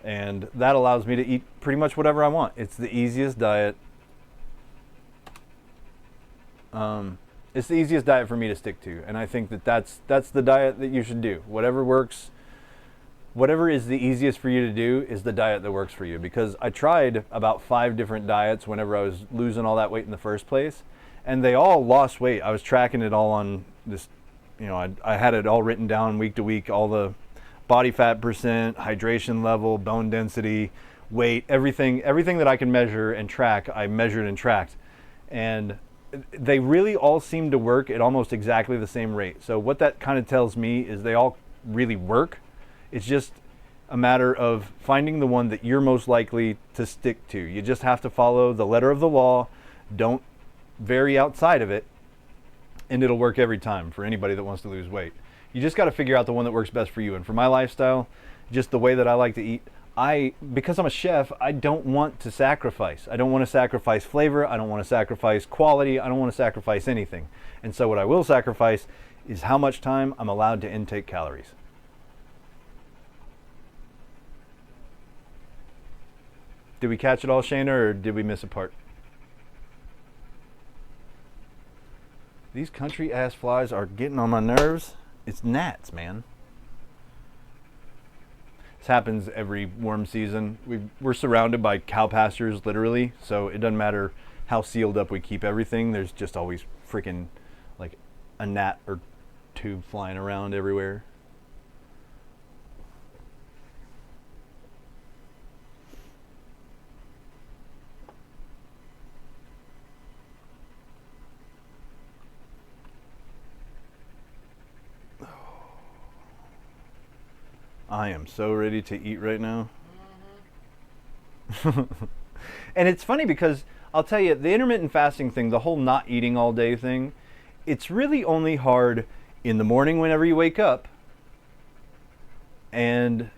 And that allows me to eat pretty much whatever I want. It's the easiest diet. It's the easiest diet for me to stick to, and I think that's the diet that you should do. Whatever works, whatever is the easiest for you to do is the diet that works for you. Because I tried about 5 different diets whenever I was losing all that weight in the first place, and they all lost weight. I was tracking it all on this, I had it all written down week to week, all the body fat percent, hydration level, bone density, weight, everything that I can measure and track, I measured and tracked. And they really all seem to work at almost exactly the same rate. So what that kind of tells me is they all really work. It's just a matter of finding the one that you're most likely to stick to. You just have to follow the letter of the law. Don't vary outside of it, and it'll work every time for anybody that wants to lose weight. You just got to figure out the one that works best for you. And for my lifestyle, just the way that I like to eat, because I'm a chef, I don't want to sacrifice. I don't want to sacrifice flavor. I don't want to sacrifice quality. I don't want to sacrifice anything. And so what I will sacrifice is how much time I'm allowed to intake calories. Did we catch it all, Shayna, or did we miss a part? These country ass flies are getting on my nerves. It's gnats, man. This happens every warm season. We're surrounded by cow pastures, literally, so it doesn't matter how sealed up we keep everything. There's just always freaking like a gnat or two flying around everywhere. I am so ready to eat right now. Mm-hmm. And it's funny because I'll tell you, the intermittent fasting thing, the whole not eating all day thing, it's really only hard in the morning whenever you wake up. And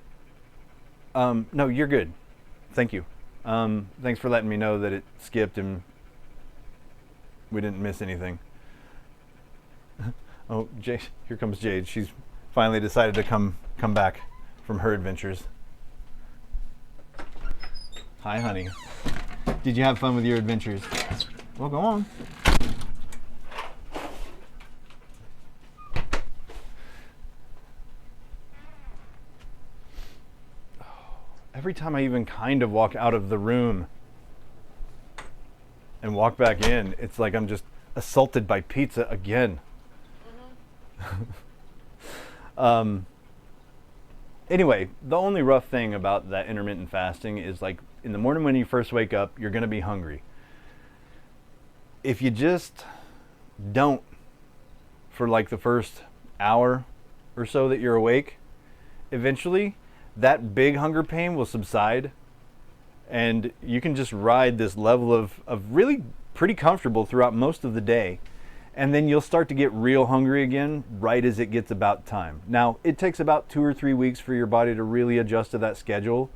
no, you're good. Thank you. Thanks for letting me know that it skipped and we didn't miss anything. Oh, Jade, here comes Jade. She's finally decided to come back from her adventures. Hi, honey. Did you have fun with your adventures? Well, go on. every time I even kind of walk out of the room and walk back in, it's like I'm just assaulted by pizza again. Anyway, the only rough thing about that intermittent fasting is like in the morning when you first wake up, you're going to be hungry. If you just don't for like the first hour or so that you're awake, eventually that big hunger pain will subside and you can just ride this level of really pretty comfortable throughout most of the day. And then you'll start to get real hungry again right as it gets about time. Now, it takes about 2 or 3 weeks for your body to really adjust to that schedule.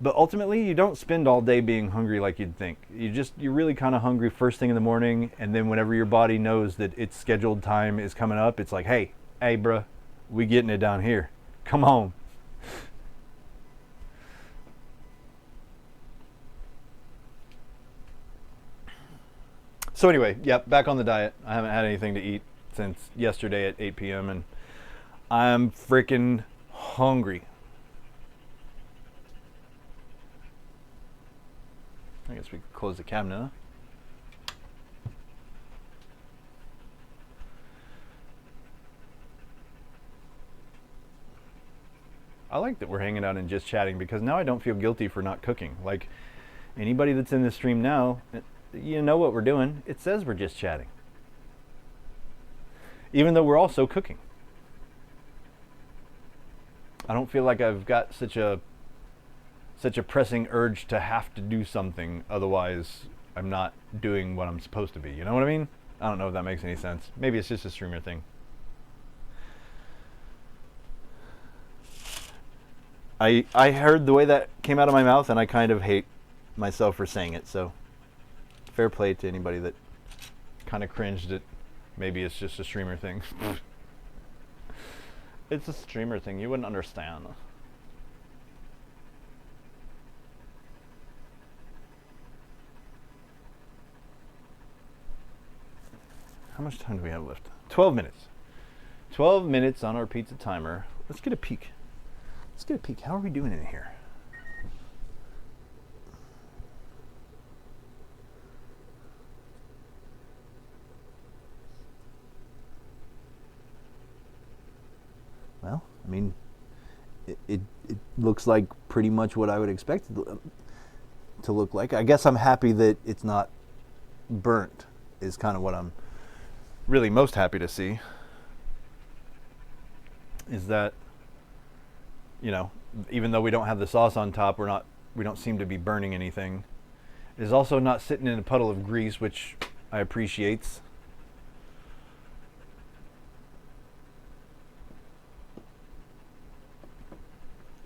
But ultimately, you don't spend all day being hungry like you'd think. You're really kind of hungry first thing in the morning. And then whenever your body knows that its scheduled time is coming up, it's like, hey, bruh, we getting it down here. Come on. So anyway, yep, back on the diet. I haven't had anything to eat since yesterday at 8 p.m. and I'm freaking hungry. I guess we could close the cabinet, huh? I like that we're hanging out and just chatting because now I don't feel guilty for not cooking. Like anybody that's in this stream now, you know what we're doing. It says we're just chatting. Even though we're also cooking. I don't feel like I've got such a pressing urge to have to do something, otherwise I'm not doing what I'm supposed to be. You know what I mean? I don't know if that makes any sense. Maybe it's just a streamer thing. I heard the way that came out of my mouth and I kind of hate myself for saying it, so fair play to anybody that kind of cringed at maybe it's just a streamer thing. It's a streamer thing, you wouldn't understand. How much time do we have left? 12 minutes. 12 minutes on our pizza timer. Let's get a peek. Let's get a peek. How are we doing in here? Well, I mean, it looks like pretty much what I would expect it to look like. I guess I'm happy that it's not burnt is kind of what I'm really most happy to see. Is that, you know, even though we don't have the sauce on top, we don't seem to be burning anything. It is also not sitting in a puddle of grease, which I appreciate.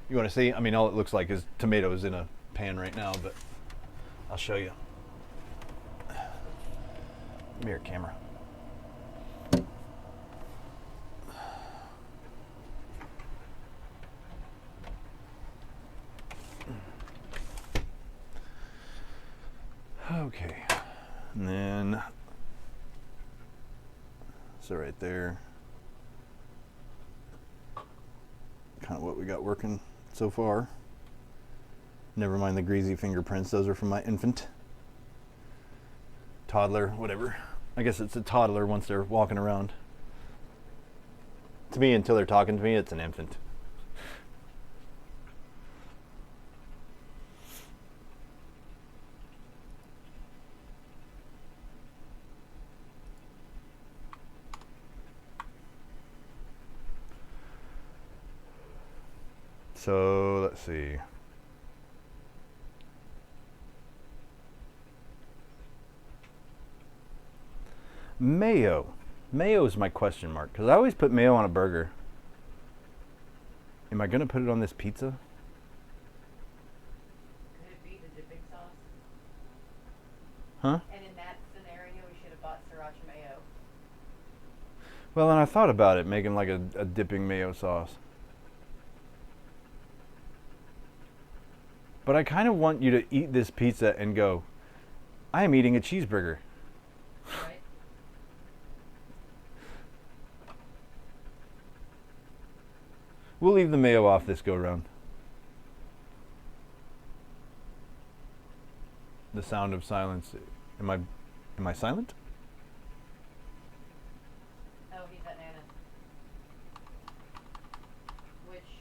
You want to see? I mean, all it looks like is tomatoes in a pan right now, but I'll show you. Come here, camera. Okay, and then, so right there, kind of what we got working so far. Never mind the greasy fingerprints, those are from my infant. Toddler, whatever. I guess it's a toddler once they're walking around. To me, until they're talking to me, it's an infant. So let's see. Mayo. Mayo is my question mark because I always put mayo on a burger. Am I going to put it on this pizza? Could it be the dipping sauce? Huh? And in that scenario, we should have bought sriracha mayo. Well, and I thought about it, making like a dipping mayo sauce. But I kind of want you to eat this pizza and go, I am eating a cheeseburger. Right? We'll leave the mayo off this go round. the sound of silence. Am I silent? Oh, he's at Nana's. Which he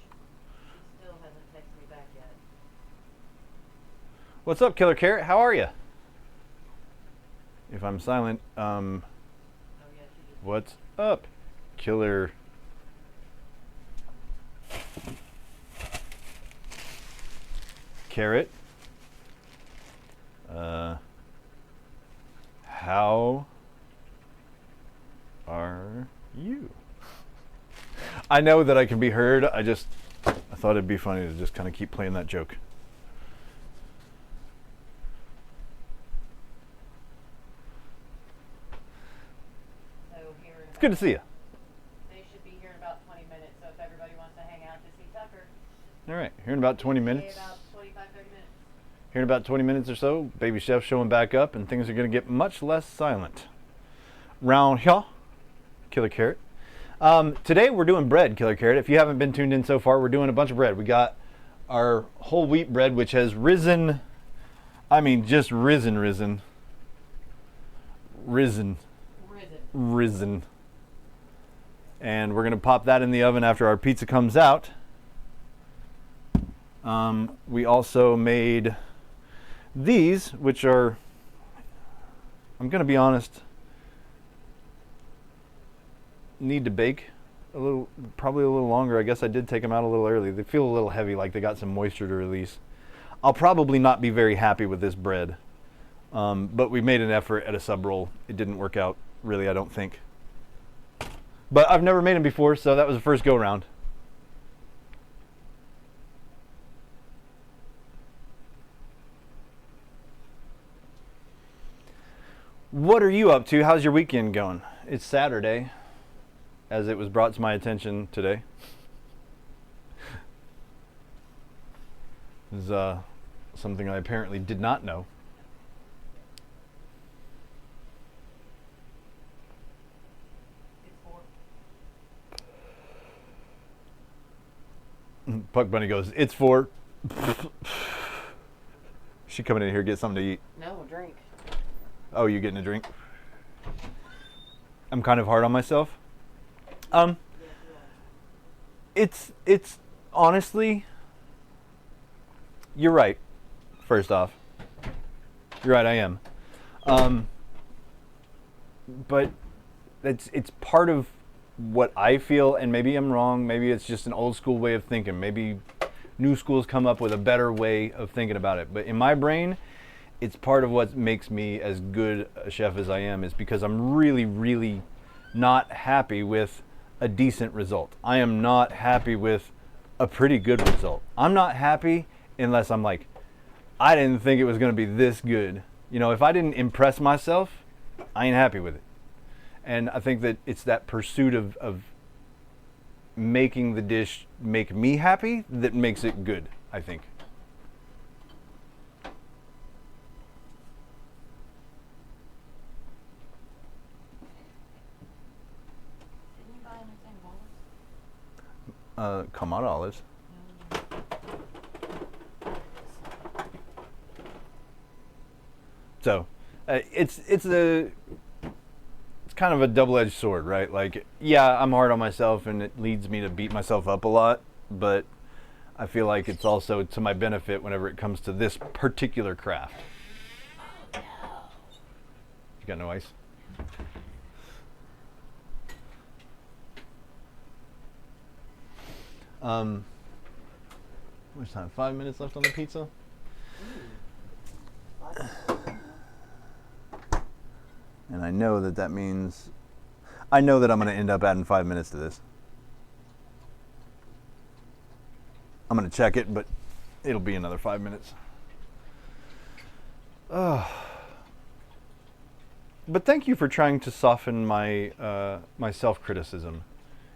still hasn't texted me back yet. What's up, Killer Carrot? How are you? If I'm silent, Oh yeah, she just. what's up, Killer? Carrot? How are you? I know that I can be heard. I thought it'd be funny to just kind of keep playing that joke. So here in It's good to see you. They should be here in about 20 minutes. So if everybody wants to hang out to see Tucker, All right, here in about 20 say minutes. about 25, 30 minutes. Here in about 20 minutes or so, Baby Chef's showing back up and things are going to get much less silent. Round here, Killer Carrot. Today we're doing bread, Killer Carrot. If you haven't been tuned in so far, we're doing a bunch of bread. We got our whole wheat bread, which has risen, I mean just risen. And we're going to pop that in the oven after our pizza comes out. We also made these, which are, I'm going to be honest, need to bake a little, probably a little longer. I guess I did take them out a little early. They feel a little heavy, like they got some moisture to release. I'll probably not be very happy with this bread, but we made an effort at a sub roll. It didn't work out really, I don't think. But I've never made them before, so that was the first go round. What are you up to? How's your weekend going? It's Saturday, as it was brought to my attention today. This is something I apparently did not know. It's 4. Puck Bunny goes, it's 4. She coming in here to get something to eat. No, drink. Oh, you getting a drink? I'm kind of hard on myself. It's honestly, you're right. First off, you're right. I am. But it's part of what I feel, and maybe I'm wrong. Maybe it's just an old school way of thinking. Maybe new schools come up with a better way of thinking about it. But in my brain, it's part of what makes me as good a chef as I am, is because I'm really, really not happy with a decent result. I am not happy with a pretty good result. I'm not happy unless I'm like, I didn't think it was going to be this good. You know, if I didn't impress myself, I ain't happy with it. And I think that it's that pursuit of making the dish make me happy that makes it good, I think. Didn't you buy anything olives? Kamada olives. So, it's kind of a double-edged sword, right? Like, yeah, I'm hard on myself and it leads me to beat myself up a lot, but I feel like it's also to my benefit whenever it comes to this particular craft. Oh no. You got no ice? How much time? 5 minutes left on the pizza? And I know that means, I know that I'm going to end up adding 5 minutes to this. I'm going to check it, but it'll be another 5 minutes. But thank you for trying to soften my my self-criticism.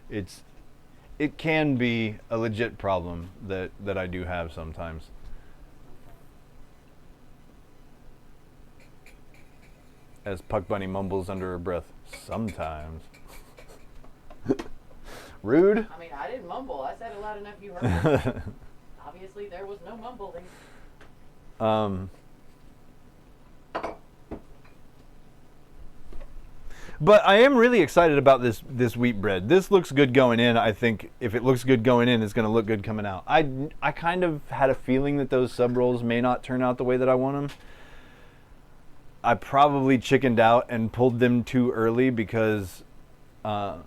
It can be a legit problem that I do have sometimes. As Puck Bunny mumbles under her breath, sometimes. Rude. I mean, I didn't mumble. I said it loud enough you heard. Obviously, there was no mumbling. But I am really excited about this wheat bread. This looks good going in. I think if it looks good going in, it's going to look good coming out. I kind of had a feeling that those sub rolls may not turn out the way that I want them. I probably chickened out and pulled them too early because the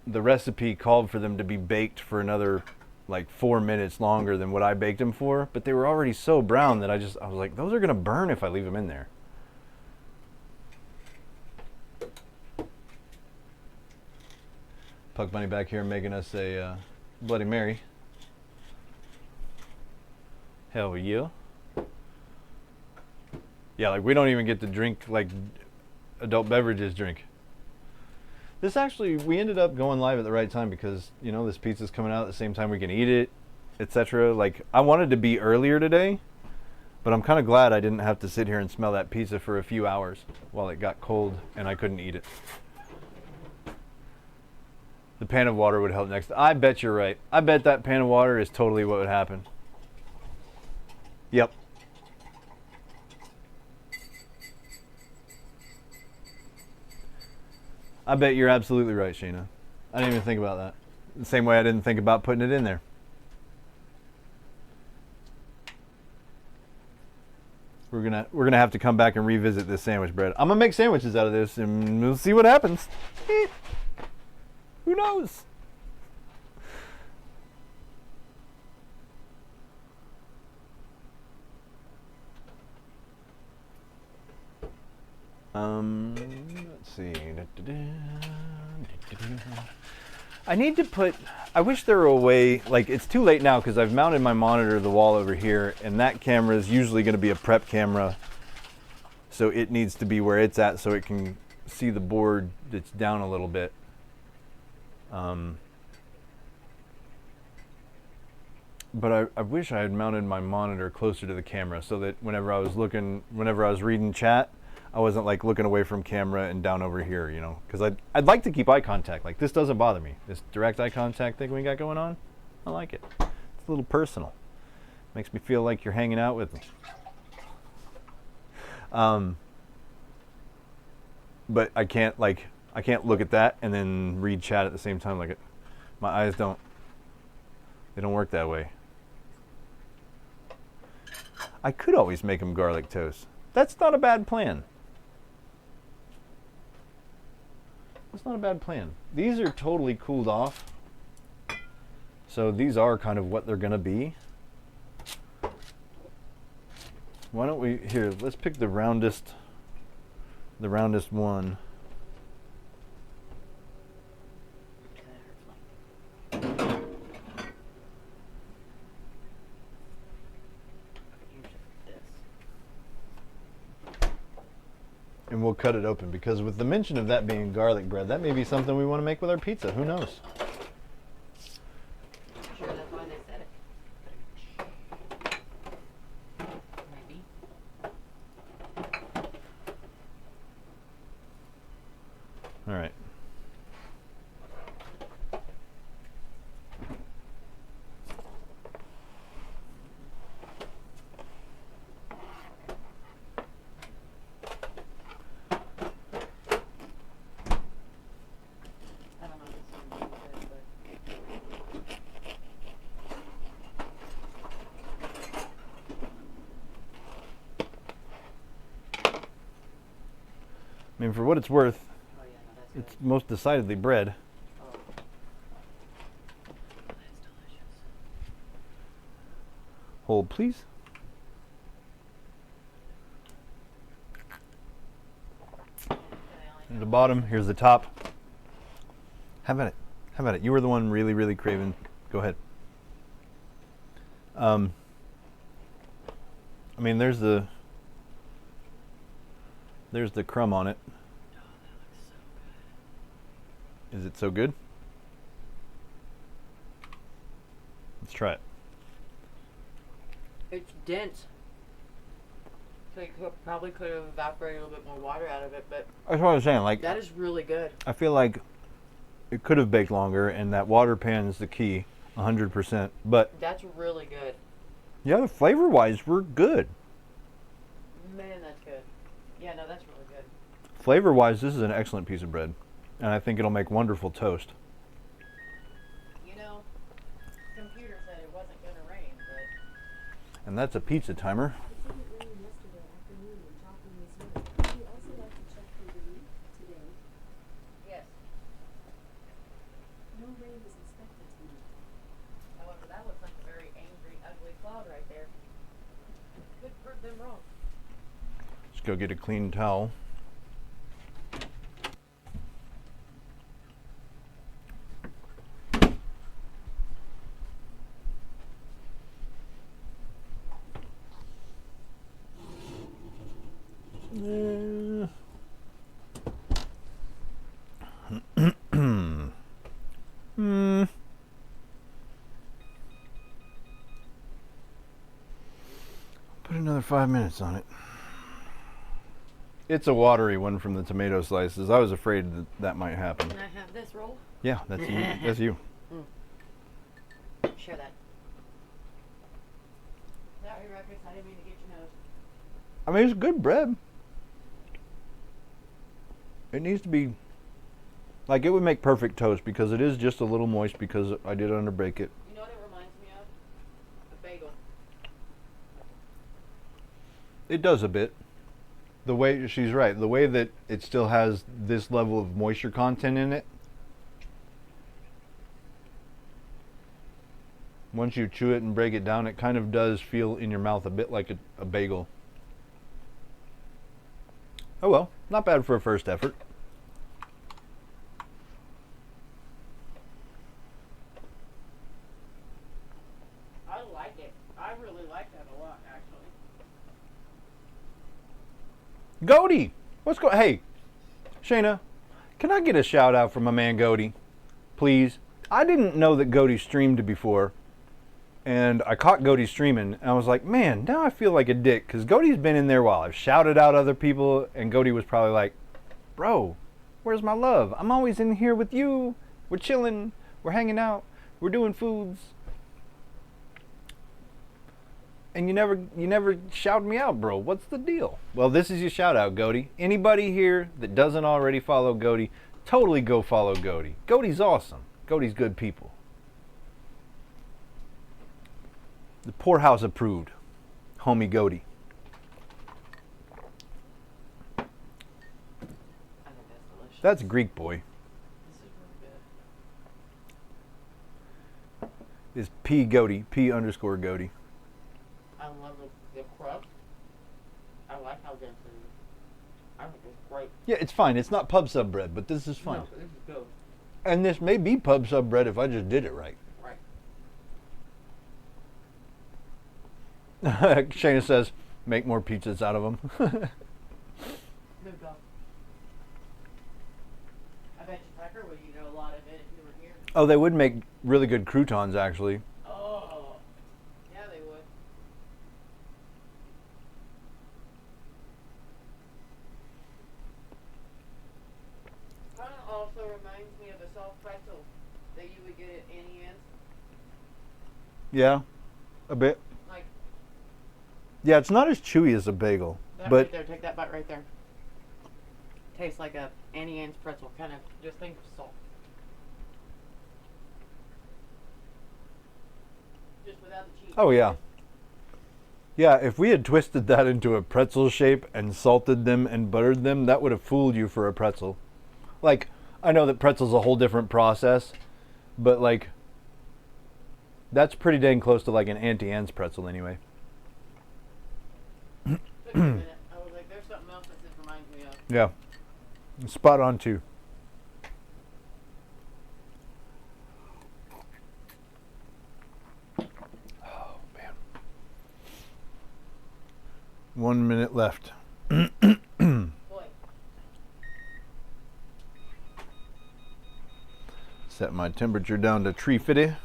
recipe called for them to be baked for another like 4 minutes longer than what I baked them for. But they were already so brown that I was like, those are going to burn if I leave them in there. Puck Bunny back here making us a Bloody Mary. Hell yeah. Yeah, like we don't even get to drink like adult beverages drink. This actually, we ended up going live at the right time because, you know, this pizza's coming out at the same time we can eat it, etc. Like, I wanted to be earlier today, but I'm kind of glad I didn't have to sit here and smell that pizza for a few hours while it got cold and I couldn't eat it. The pan of water would help next. I bet you're right. I bet that pan of water is totally what would happen. Yep. I bet you're absolutely right, Sheena. I didn't even think about that. The same way I didn't think about putting it in there. We're gonna have to come back and revisit this sandwich bread. I'm gonna make sandwiches out of this and we'll see what happens. Who knows? Let's see. I need to put, I wish there were a way, like it's too late now because I've mounted my monitor to the wall over here and that camera is usually going to be a prep camera. So it needs to be where it's at so it can see the board that's down a little bit. But I wish I had mounted my monitor closer to the camera so that whenever I was reading chat, I wasn't like looking away from camera and down over here, you know, because I'd like to keep eye contact. Like this doesn't bother me. This direct eye contact thing we got going on, I like it. It's a little personal. Makes me feel like you're hanging out with me. But I can't look at that and then read chat at the same time. Like my eyes don't work that way. I could always make them garlic toast. That's not a bad plan. That's not a bad plan. These are totally cooled off. So these are kind of what they're gonna be. Why don't we, here, let's pick the roundest one. And we'll cut it open because with the mention of that being garlic bread, that may be something we want to make with our pizza. Who knows? Sure, that's why they said it. Maybe. All right. I don't know if this one is good, but I mean, for what it's worth, oh yeah, no, that's it's good. most decidedly bread. Oh. That's delicious. Hold, please. Here's the bottom. Here's the top. How about it? How about it? You were the one really, really craving. Go ahead. I mean, there's the crumb on it. Oh, that looks so good. Is it so good? Let's try it. It's dense. So you probably could have evaporated a little bit more water out of it, but That's what I was saying. Like, that is really good. I feel like it could have baked longer, and that water pan is the key, 100%. But That's really good. yeah, the flavor-wise, we're good. Man, that's good. Yeah, no, that's really good. Flavor-wise, this is an excellent piece of bread, and I think it'll make wonderful toast. You know, computer said it wasn't gonna rain, but And that's a pizza timer. It didn't rain yesterday afternoon in Joplin, Missouri. Would you also like to check for the week today? yes. No rain is expected tonight. However, that looks like a very angry, ugly cloud right there. Could prove them wrong. Let's go get a clean towel. Put another 5 minutes on it. It's a watery one from the tomato slices. I was afraid that that might happen. Can I have this roll? Yeah, that's you. That's you. Share that. Sorry, Ruckus, I didn't mean to get your nose. I mean, it's good bread. It needs to be, like, it would make perfect toast because it is just a little moist because I did underbake it. You know what it reminds me of? A bagel. It does a bit. The way, she's right, the way that it still has this level of moisture content in it. Once you chew it and break it down, it kind of does feel in your mouth a bit like a bagel. Oh well, not bad for a first effort. I like it. I really like that a lot, actually. Goaty! Hey, Shayna, can I get a shout out from my man Goaty? Please? I didn't know that Goaty streamed before. And I caught Goaty streaming, and I was like, man, now I feel like a dick, because Goaty's been in there while I've shouted out other people, and Goaty was probably like, bro, where's my love? I'm always in here with you. We're chilling. We're hanging out. We're doing foods. And you never shouted me out, bro. What's the deal? Well, this is your shout out, Goaty. Anybody here that doesn't already follow Goaty, totally go follow Goaty. Goaty's awesome. Goaty's good people. The Poorhouse approved. Homie Goaty. I think that's delicious. That's Greek boy. This is really good. Is P Goaty. P_Goaty. I love the crust. I like how dense it is. I think it's great. Yeah, it's fine. It's not pub sub bread, but this is fine. No, this is good. And this may be pub sub bread if I just did it right. Right. Shayna says, make more pizzas out of them. Good job. I bet you Tucker would eat a lot of it if you were here. Oh, they would make really good croutons, actually. Oh. Yeah, they would. Kind of also reminds me of a soft pretzel that you would get at Annie Ann's. Yeah, a bit. Like Yeah, it's not as chewy as a bagel, that but right there. Take that bite right there. Tastes like a Annie Ann's pretzel. Kind of just think of salt. Just without the cheese. oh yeah. Yeah, if we had twisted that into a pretzel shape and salted them and buttered them, that would have fooled you for a pretzel. Like, I know that pretzel's a whole different process, but like, that's pretty dang close to like an Auntie Anne's pretzel anyway. Took me a minute. I was like, there's something else that this reminds me of. Yeah, spot on too. Oh man. 1 minute left. Boy. Set my temperature down to 350. Temperature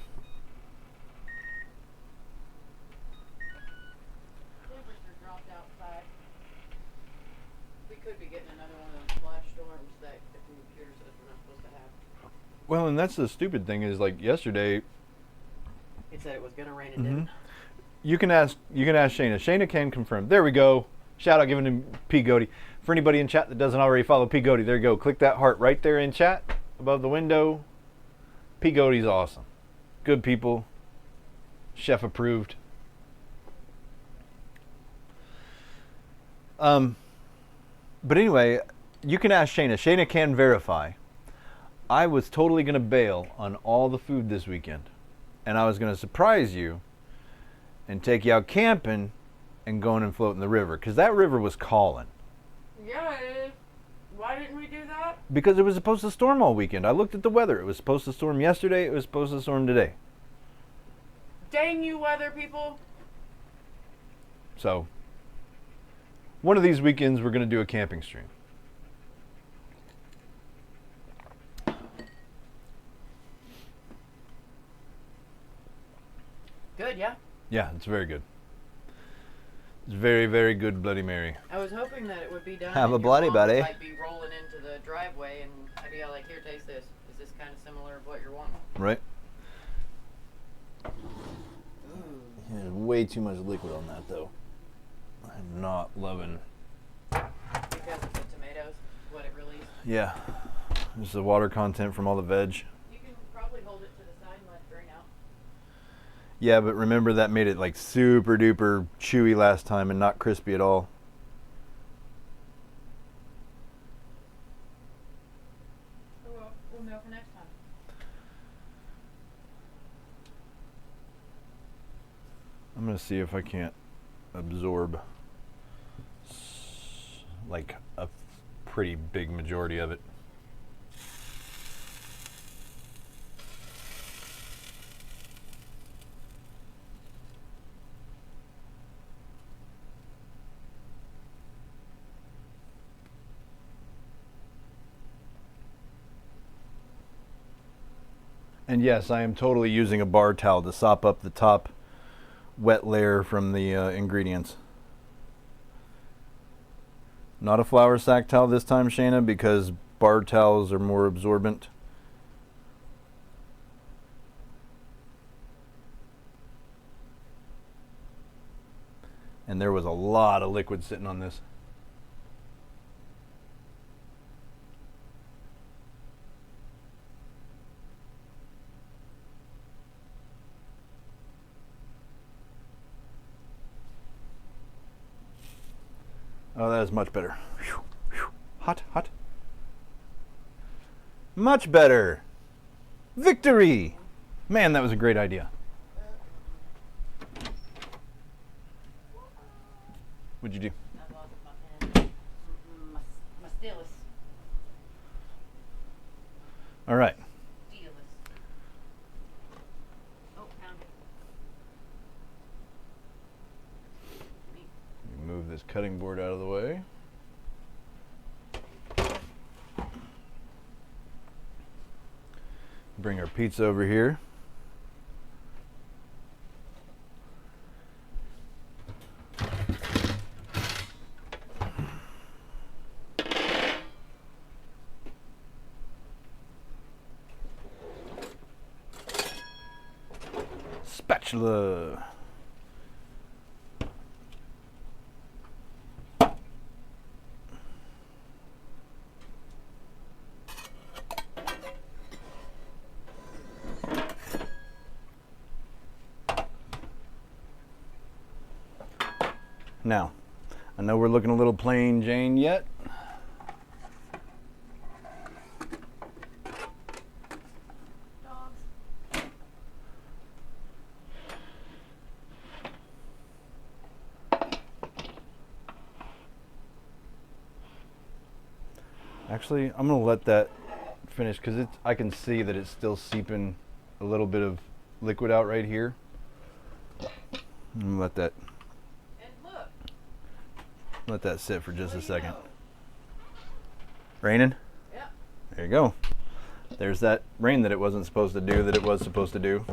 dropped outside. We could be getting another one of those flash storms that the computer says we're not supposed to have. Well, and that's the stupid thing is like yesterday. It said it was gonna rain and didn't. You can ask Shayna. Shayna can confirm. There we go. Shout out given to P Goaty. For anybody in chat that doesn't already follow P. Goaty, there you go. Click that heart right there in chat above the window. P. Goaty's awesome. Good people. Chef approved. But anyway, you can ask Shayna. Shayna can verify. I was totally going to bail on all the food this weekend. And I was going to surprise you and take you out camping and going and float in the river. Because that river was calling. Yeah, it is. Why didn't we do that? Because it was supposed to storm all weekend. I looked at the weather. It was supposed to storm yesterday. It was supposed to storm today. Dang you weather people. So, one of these weekends we're going to do a camping stream. Good, yeah. Yeah, it's very good. It's very, very good Bloody Mary. I was hoping that it would be done. Have and a your bloody mom buddy. would, like, be rolling into the driveway, and I'd be all like, "Here, taste this. Is this kind of similar to what you're wanting?" Right? There's way too much liquid on that, though. I'm not loving. Because of the tomatoes, what it released. Yeah, just the water content from all the veg. You can probably hold it to the side and let it drain out. Yeah, but remember that made it like super duper chewy last time and not crispy at all. Oh well, we'll know for next time. I'm gonna see if I can't absorb like a pretty big majority of it. And yes, I am totally using a bar towel to sop up the top wet layer from the ingredients. Not a flour sack towel this time, Shayna, because bar towels are more absorbent. And there was a lot of liquid sitting on this. Oh, that is much better. Whew, whew. Hot, hot. Much better. Victory! Man, that was a great idea. What'd you do? I lost my stylus. All right. Stylus. Oh, found it. Move this cutting board out of the way. Bring our pizza over here. Spatula. Now, I know we're looking a little plain Jane yet. Dogs. Actually, I'm gonna let that finish because I can see that it's still seeping a little bit of liquid out right here. I'm gonna let that And look. let that sit for just a What do you second. know? Raining? Yeah. There you go. There's that rain that it wasn't supposed to do that it was supposed to do.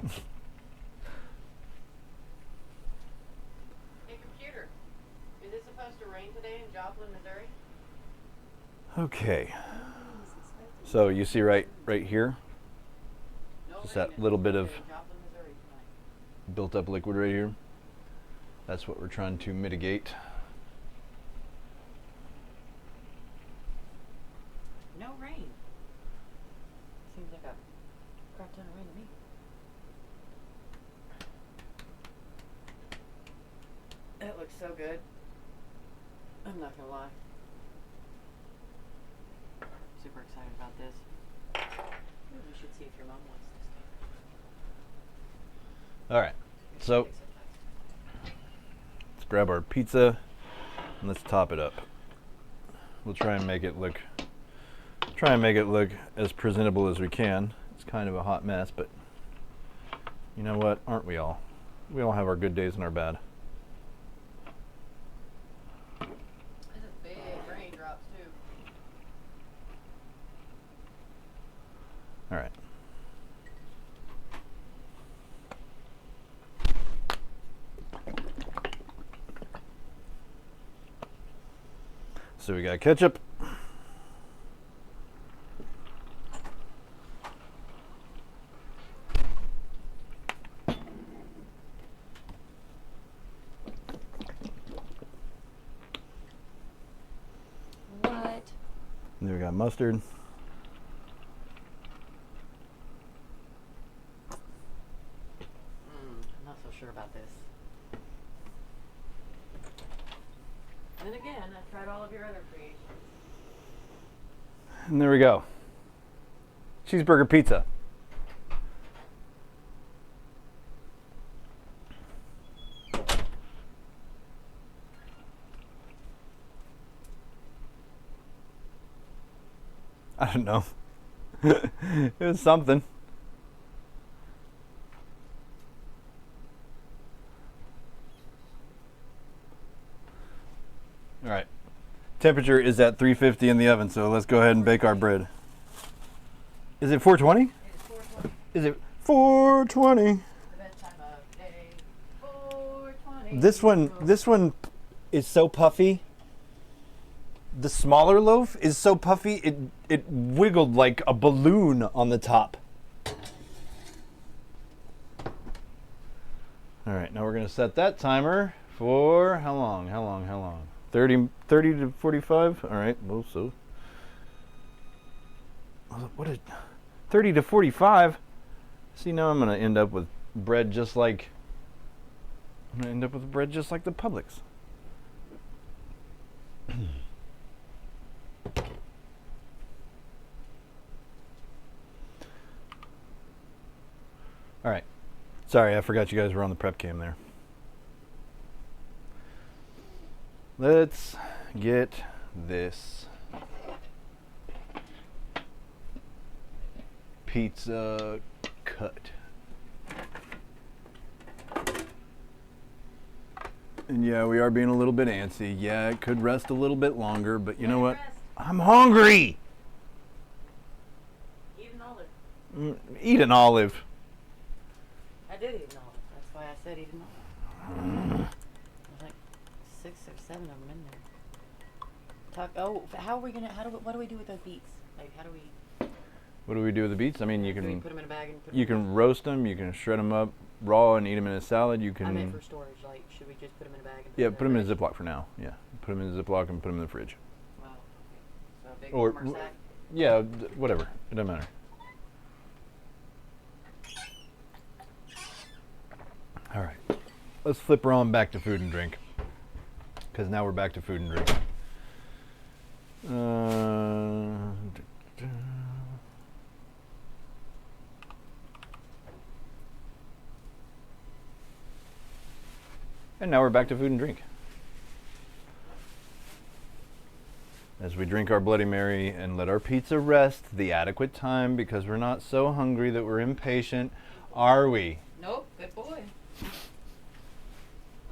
Hey, computer. Is it supposed to rain today in Joplin, Missouri? Okay. So you see right here, No just rain that is little bit supposed of to in Joplin, Missouri tonight. built up liquid right here. That's what we're trying to mitigate. so good. I'm not gonna lie. Super excited about this. We should see if your mom wants this. All right. So let's grab our pizza and let's top it up. We'll try and make it look as presentable as we can. It's kind of a hot mess, but you know what? Aren't we all? We all have our good days and our bad. This is big raindrops too. All right. So we got ketchup. What? And then we got mustard. I'm not so sure about this. And then again, I've tried all of your other creations. And there we go. Cheeseburger pizza. I don't know. It was something. All right. Temperature is at 350 in the oven, so let's go ahead and bake our bread. Is it 420? It is 420. Is it 420? The best time of day. 420. This one is so puffy. The smaller loaf is so puffy, it wiggled like a balloon on the top. All right, now we're gonna set that timer for how long? 30 to 45? All right, well, so what is 30 to 45? See, now I'm gonna end up with bread just like the Publix. All right. Sorry, I forgot you guys were on the prep cam there. Let's get this pizza cut. And yeah, we are being a little bit antsy. Yeah, it could rest a little bit longer, but you know what? I'm hungry. Eat an olive. Eat an olive. I did eat an olive. That's why I said eat an olive. There's like 6 or 7 of them in there. How are we gonna? What do we do with those beets? Like, how do we? What do we do with the beets? I mean, you Do we can put them in a bag and put you them can roast them, you can shred them up raw and eat them in a salad. You I can meant for storage. Like, should we just put them in a bag? And yeah, put them in a fridge? Ziploc for now. Yeah, put them in a Ziploc and put them in the fridge. Wow. Okay. So a big Or warmer sack. yeah, whatever. It doesn't matter. All right, let's flip her on back to food and drink, because now we're back to food and drink. And now we're back to food and drink. As we drink our Bloody Mary and let our pizza rest the adequate time, because we're not so hungry that we're impatient, are we? Nope. Good boy.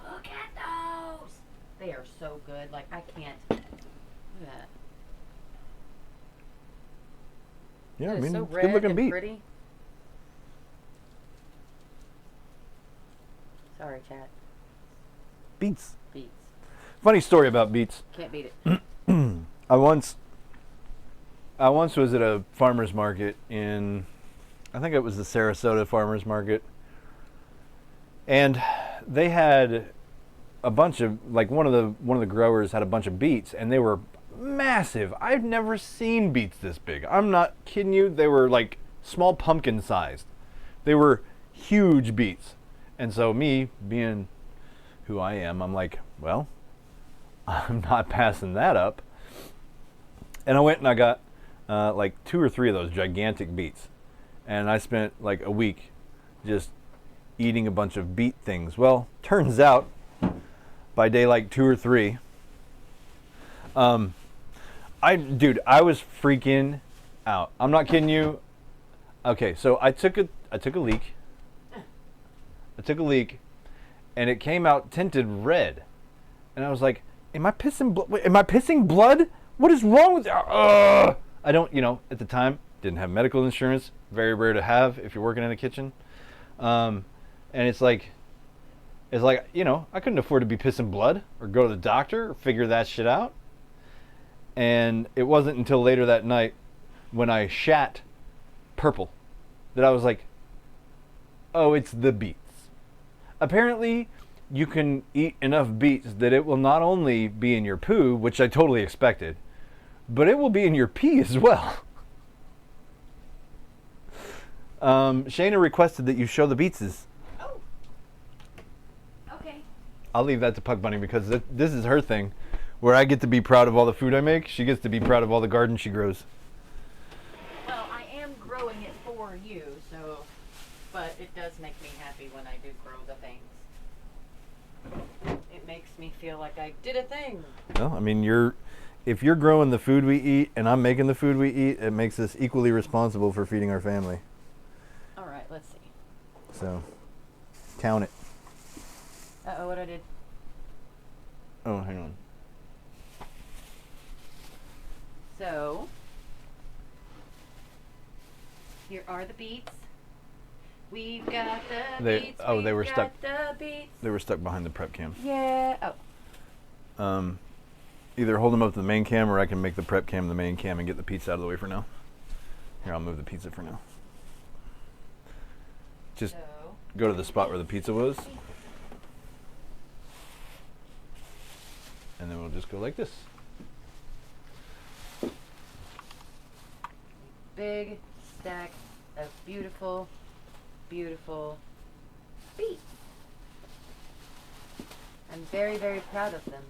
Look at those. They are so good. Like, I can't. Look at that. Yeah, That I is mean, so it's red good looking and beet. pretty. Sorry, chat. Beets. Beets. Funny story about beets. Can't beat it. I once was at a farmer's market in, I think it was the Sarasota farmer's market, and they had a bunch of, like, one of the growers had a bunch of beets, and they were massive. I've never seen beets this big. I'm not kidding you. They were like small pumpkin sized. They were huge beets. And so me, being who I am, I'm like, well, I'm not passing that up. And I went and I got like 2 or 3 of those gigantic beets. And I spent like a week just eating a bunch of beet things. Well, turns out by day like 2 or 3, I was freaking out. I'm not kidding you. Okay, so I took a leak. And it came out tinted red. And I was like, am I pissing blood? What is wrong with I don't, at the time, didn't have medical insurance. Very rare to have if you're working in a kitchen. And it's like, I couldn't afford to be pissing blood or go to the doctor or figure that shit out. And it wasn't until later that night when I shat purple that I was like, oh, it's the beets. Apparently, you can eat enough beets that it will not only be in your poo, which I totally expected, but it will be in your pee as well. Shayna requested that you show the beetses. Oh. Okay. I'll leave that to Puck Bunny because this is her thing, where I get to be proud of all the food I make. She gets to be proud of all the garden she grows. Well, I am growing it for you, so, but it does make me happy when I do grow the things. It makes me feel like I did a thing. Well, I mean, if you're growing the food we eat and I'm making the food we eat, it makes us equally responsible for feeding our family. All right, let's see. So, count it. Uh-oh, what I did? Oh, hang on. So, here are the beets. We've got the beets. They were stuck. The beets. They were stuck behind the prep cam. Yeah. Oh. Either hold them up to the main cam or I can make the prep cam the main cam and get the pizza out of the way for now. Here, I'll move the pizza for now. Just go to the spot where the pizza was. And then we'll just go like this. Big stack of beautiful, beautiful beets. I'm very, very proud of them.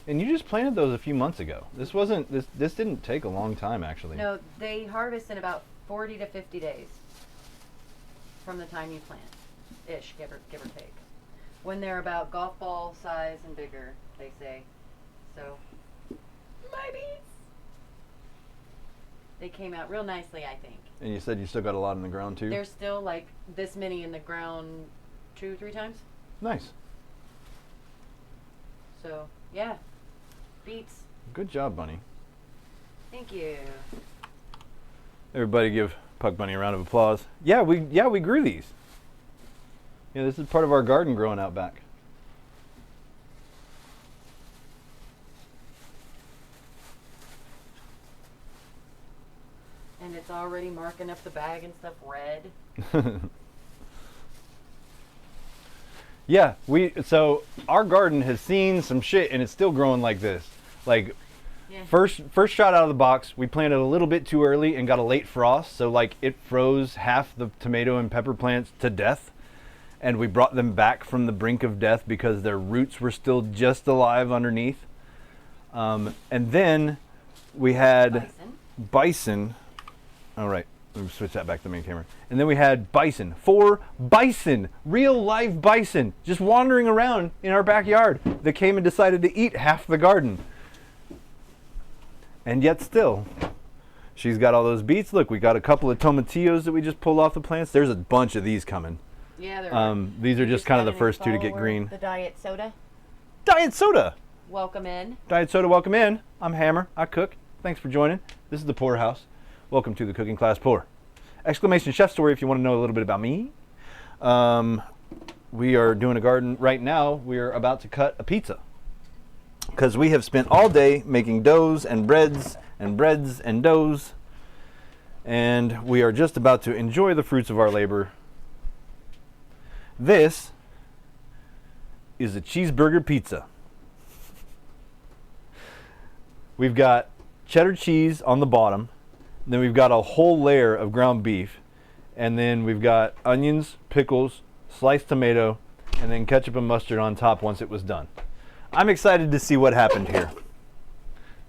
And you just planted those a few months ago. This didn't take a long time actually. No, they harvest in about 40 to 50 days from the time you plant, ish, give or take. When they're about golf ball size and bigger, they say. So, my beets. They came out real nicely, I think. And you said you still got a lot in the ground too? There's still like this many in the ground 2-3 times. Nice. So, yeah. Beets. Good job, Bunny. Thank you. Everybody give Puck Bunny a round of applause. Yeah, we grew these. Yeah, this is part of our garden growing out back. And it's already marking up the bag and stuff red. Yeah, so our garden has seen some shit and it's still growing like this. Like Yeah. first shot out of the box, we planted a little bit too early and got a late frost, so like it froze half the tomato and pepper plants to death. And we brought them back from the brink of death because their roots were still just alive underneath. And then we had bison. All right, let me switch that back to the main camera. And then we had bison, 4 bison, real live bison, just wandering around in our backyard that came and decided to eat half the garden. And yet still, she's got all those beets. Look, we got a couple of tomatillos that we just pulled off the plants. There's a bunch of these coming. Yeah, there are. These are just kind of the first 2 to get green. The diet soda. Diet soda! Welcome in. Diet soda, welcome in. I'm Hammer, I cook. Thanks for joining. This is the Pour House. Welcome to the Cooking Class Pour. Exclamation Chef Story if you want to know a little bit about me. We are doing a garden right now. We are about to cut a pizza. Because we have spent all day making doughs and breads and breads and doughs. And we are just about to enjoy the fruits of our labor. This is a cheeseburger pizza. We've got cheddar cheese on the bottom. Then we've got a whole layer of ground beef. And then we've got onions, pickles, sliced tomato, and then ketchup and mustard on top once it was done. I'm excited to see what happened here.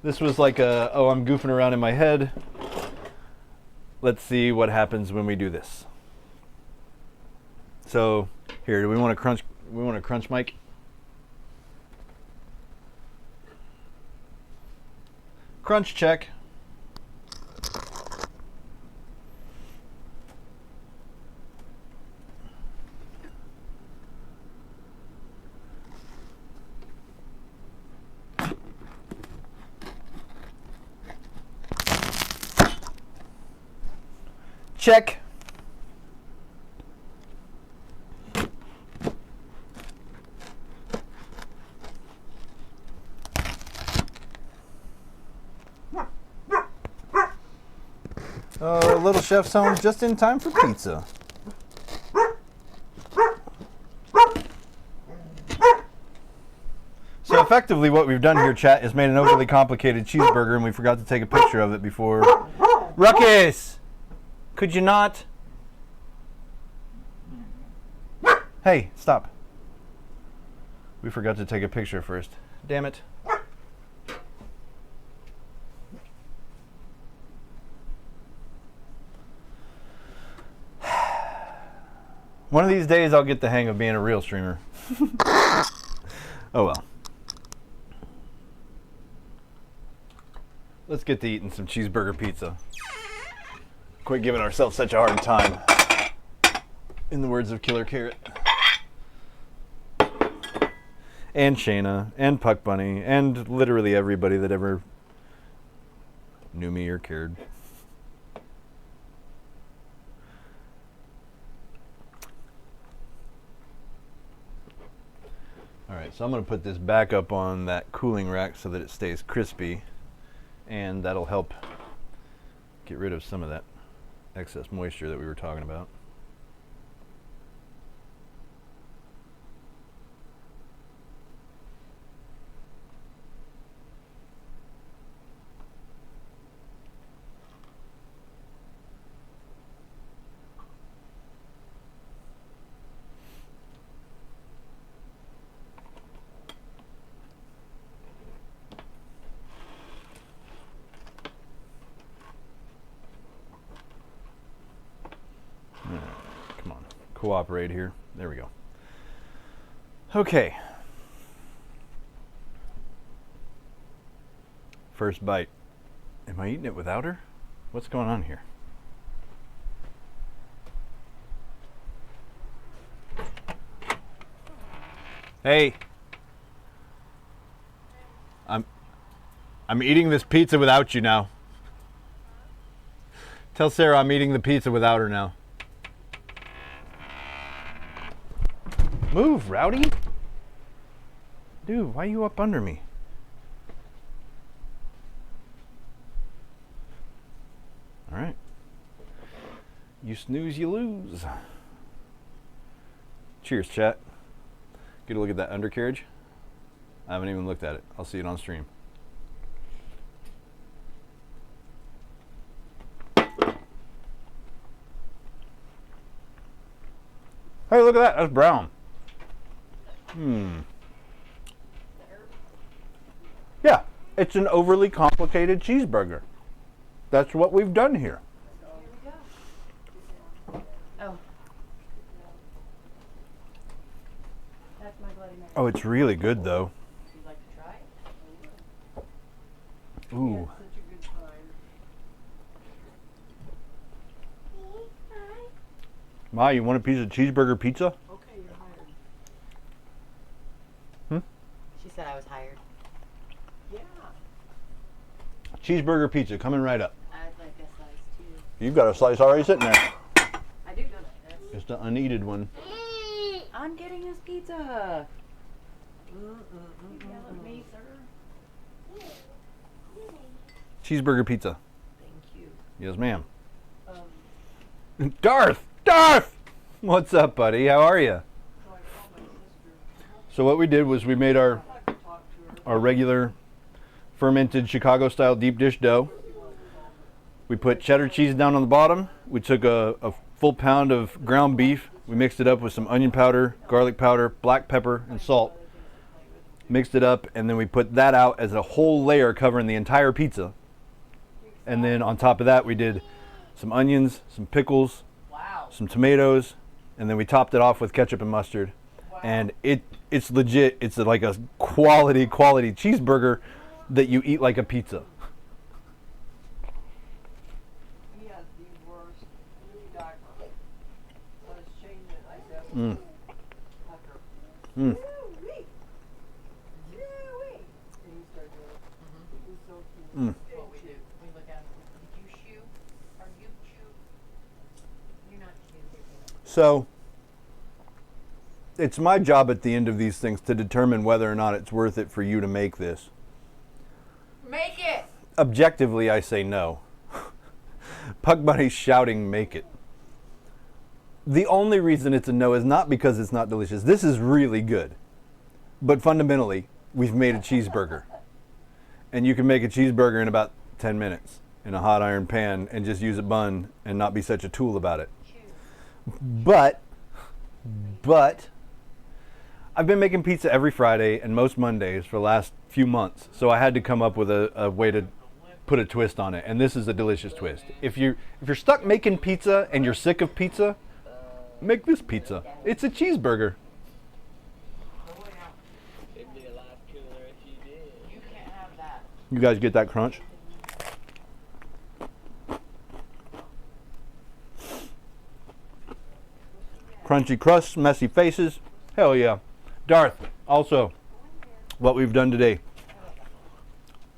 This was like a, oh, I'm goofing around in my head. Let's see what happens when we do this. So here, do we want to crunch? We want to crunch, Mike? Crunch check. Check. Little chef's home just in time for pizza. So effectively what we've done here, chat, is made an overly complicated cheeseburger and we forgot to take a picture of it before. Ruckus! Could you not? Hey, stop. We forgot to take a picture first. Damn it. One of these days I'll get the hang of being a real streamer. Oh well. Let's get to eating some cheeseburger pizza. Quit giving ourselves such a hard time. In the words of Killer Carrot. And Shayna, and Puck Bunny, and literally everybody that ever knew me or cared. Alright, so I'm going to put this back up on that cooling rack so that it stays crispy, and that'll help get rid of some of that excess moisture that we were talking about. Cooperate here. There we go. Okay. First bite. Am I eating it without her? What's going on here? Hey. I'm eating this pizza without you now. Tell Sarah I'm eating the pizza without her now. Move, Rowdy. Dude, why are you up under me? All right. You snooze, you lose. Cheers, chat. Get a look at that undercarriage. I haven't even looked at it. I'll see it on stream. Hey, look at that. That's brown. Yeah, it's an overly complicated cheeseburger. That's what we've done here. Oh. That's my Bloody Mary. Oh, it's really good though. Would you like to try? Ooh. Ma, you want a piece of cheeseburger pizza? Okay, you're hired. She said I was hired. Yeah. Cheeseburger pizza coming right up. I'd like a slice too. You've got a slice already sitting there. I do know that. It's the uneaten one. I'm getting his pizza. You yell at me, sir. Cheeseburger pizza. Thank you. Yes, ma'am. Darth! Darth! What's up, buddy? How are you? So what we did was we made our regular fermented Chicago-style deep dish dough. We put cheddar cheese down on the bottom. We took a full pound of ground beef. We mixed it up with some onion powder, garlic powder, black pepper, and salt. mixed it up, and then we put that out as a whole layer covering the entire pizza. And then on top of that, we did some onions, some pickles, Wow. some tomatoes, and then we topped it off with ketchup and mustard. Wow. And it's legit. It's like a quality cheeseburger that you eat like a pizza. He has the worst diaper. So it's changing. I said, Mm. Tucker. Mm. Woo-wee. Woo-wee. And he started doing it. It was so cute. Mm. That's what we do. We look at them. Did you chew? Are you chew? You're not chew. So it's my job at the end of these things to determine whether or not it's worth it for you to make this. Make it. Objectively, I say no. Pug Buddy's shouting, make it. The only reason it's a no is not because it's not delicious. This is really good. But fundamentally, we've made a cheeseburger. And you can make a cheeseburger in about 10 minutes in a hot iron pan and just use a bun and not be such a tool about it. But I've been making pizza every Friday and most Mondays for the last few months, so I had to come up with a way to put a twist on it, and this is a delicious twist. If you're stuck making pizza and you're sick of pizza, make this pizza. It's a cheeseburger. It'd be a lot cooler if you did. You can't have that. You guys get that crunch? Crunchy crust, messy faces. Hell yeah. Darth, also, what we've done today.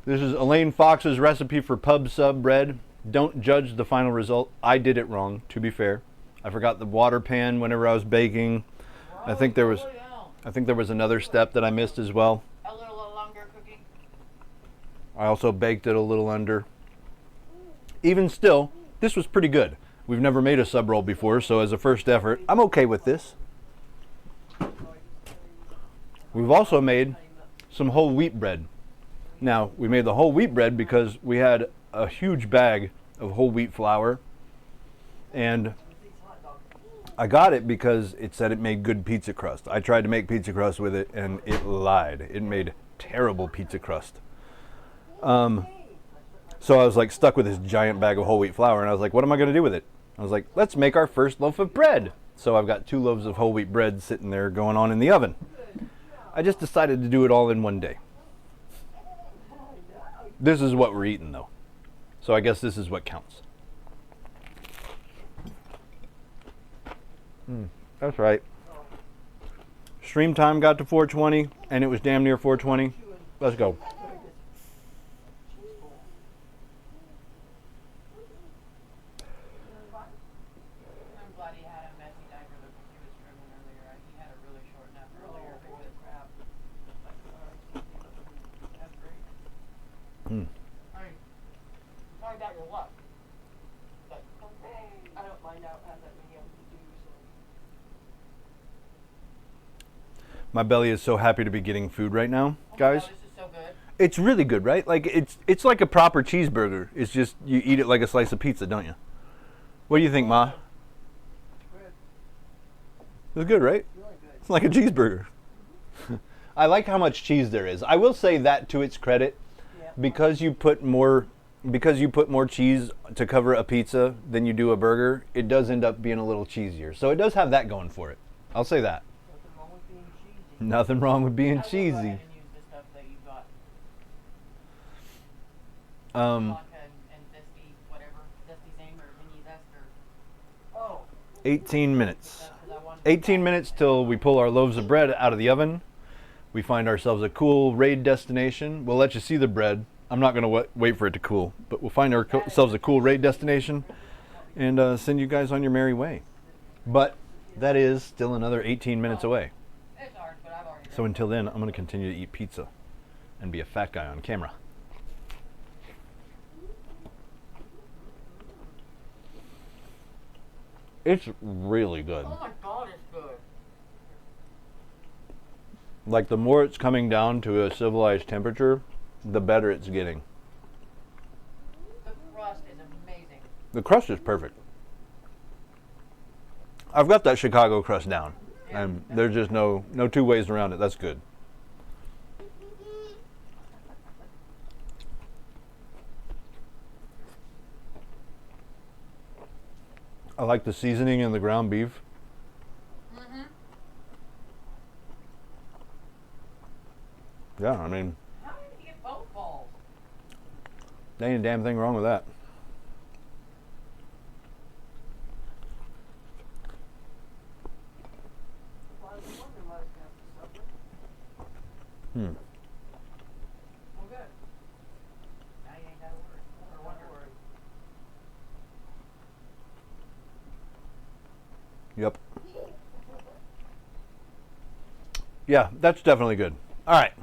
This is Elaine Fox's recipe for pub sub bread. Don't judge the final result. I did it wrong, to be fair. I forgot the water pan whenever I was baking. I think there was another step that I missed as well. A little longer cooking. I also baked it a little under. Even still, this was pretty good. We've never made a sub roll before, so as a first effort, I'm okay with this. We've also made some whole wheat bread. Now, we made the whole wheat bread because we had a huge bag of whole wheat flour, and I got it because it said it made good pizza crust. I tried to make pizza crust with it, and it lied. It made terrible pizza crust. So I was like stuck with this giant bag of whole wheat flour, and I was like, what am I going to do with it? I was like, let's make our first loaf of bread. So I've got 2 loaves of whole wheat bread sitting there going on in the oven. I just decided to do it all in one day. This is what we're eating, though. So I guess this is what counts. That's right. Stream time got to 4:20, and it was damn near 4:20. Let's go. I'm glad he had a messy diaper that he was trimming earlier. He had a really short nap earlier because crap. That's great. Mm. I mean, sorry about your luck. But I don't mind out have that many of them to do. So. My belly is so happy to be getting food right now, guys. Oh, this is so good. It's really good, right? Like it's like a proper cheeseburger. It's just you eat it like a slice of pizza, don't you? What do you think, Ma? Good. It's good, right? Really good. It's like a cheeseburger. I like how much cheese there is. I will say that to its credit, Yeah. because you put more cheese to cover a pizza than you do a burger, it does end up being a little cheesier. So it does have that going for it. I'll say that. Nothing wrong with being cheesy. Nothing wrong with being I will go cheesy. ahead and use the stuff that you got. Vodka and zesty, whatever. Zesty Zame or mini zest or. Oh. 18 minutes. 'Cause I wanted 18 minutes till we pull our loaves of bread out of the oven. We find ourselves a cool raid destination. We'll let you see the bread. I'm not going to wait for it to cool, but we'll find ourselves a cool raid destination and send you guys on your merry way. But that is still another 18 minutes away. It's hard, but I've already. So until then, I'm going to continue to eat pizza and be a fat guy on camera. It's really good. Oh my god, it's good. Like, the more it's coming down to a civilized temperature, the better it's getting. The crust is amazing. The crust is perfect. I've got that Chicago crust down, and there's just no 2 ways around it. That's good. I like the seasoning in the ground beef. Mm-hmm. Yeah, I mean, How did he get both balls? there ain't a damn thing wrong with that. Well, I was wondering why I was gonna have to suffer. Hmm. Well, good. Now you ain't gotta worry. Or wonder worry. Yep. Yeah, that's definitely good. All right.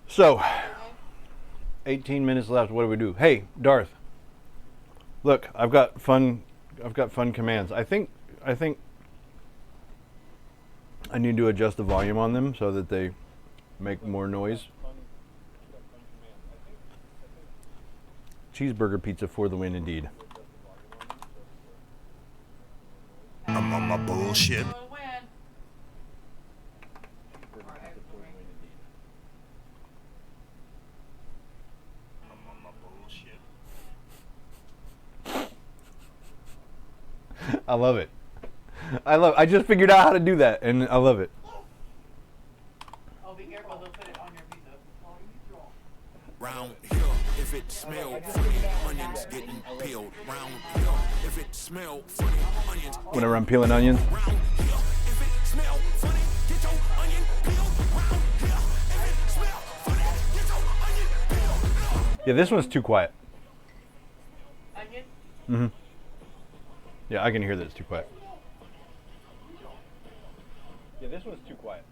So, 18 minutes left. What do we do? Hey, Darth. Look, I've got fun commands. I think I need to adjust the volume on them so that they make more noise. Cheeseburger pizza for the win, indeed. I'm on my bullshit. For the win. I'm on my bullshit. I love it. I just figured out how to do that, and I love it. Oh, be careful, they'll put it on your pizza. Oh, you throw. Round here, if it smell funny, onions getting peeled. Round here, if it smell funny, onions. Whenever I'm peeling onions. Round here, if it smell funny, get your onion peeled. Round here, if it smell funny, get your onion peeled. Yeah, this one's too quiet. Onion? Mm-hmm. Yeah, I can hear that it's too quiet. Yeah, this one's too quiet.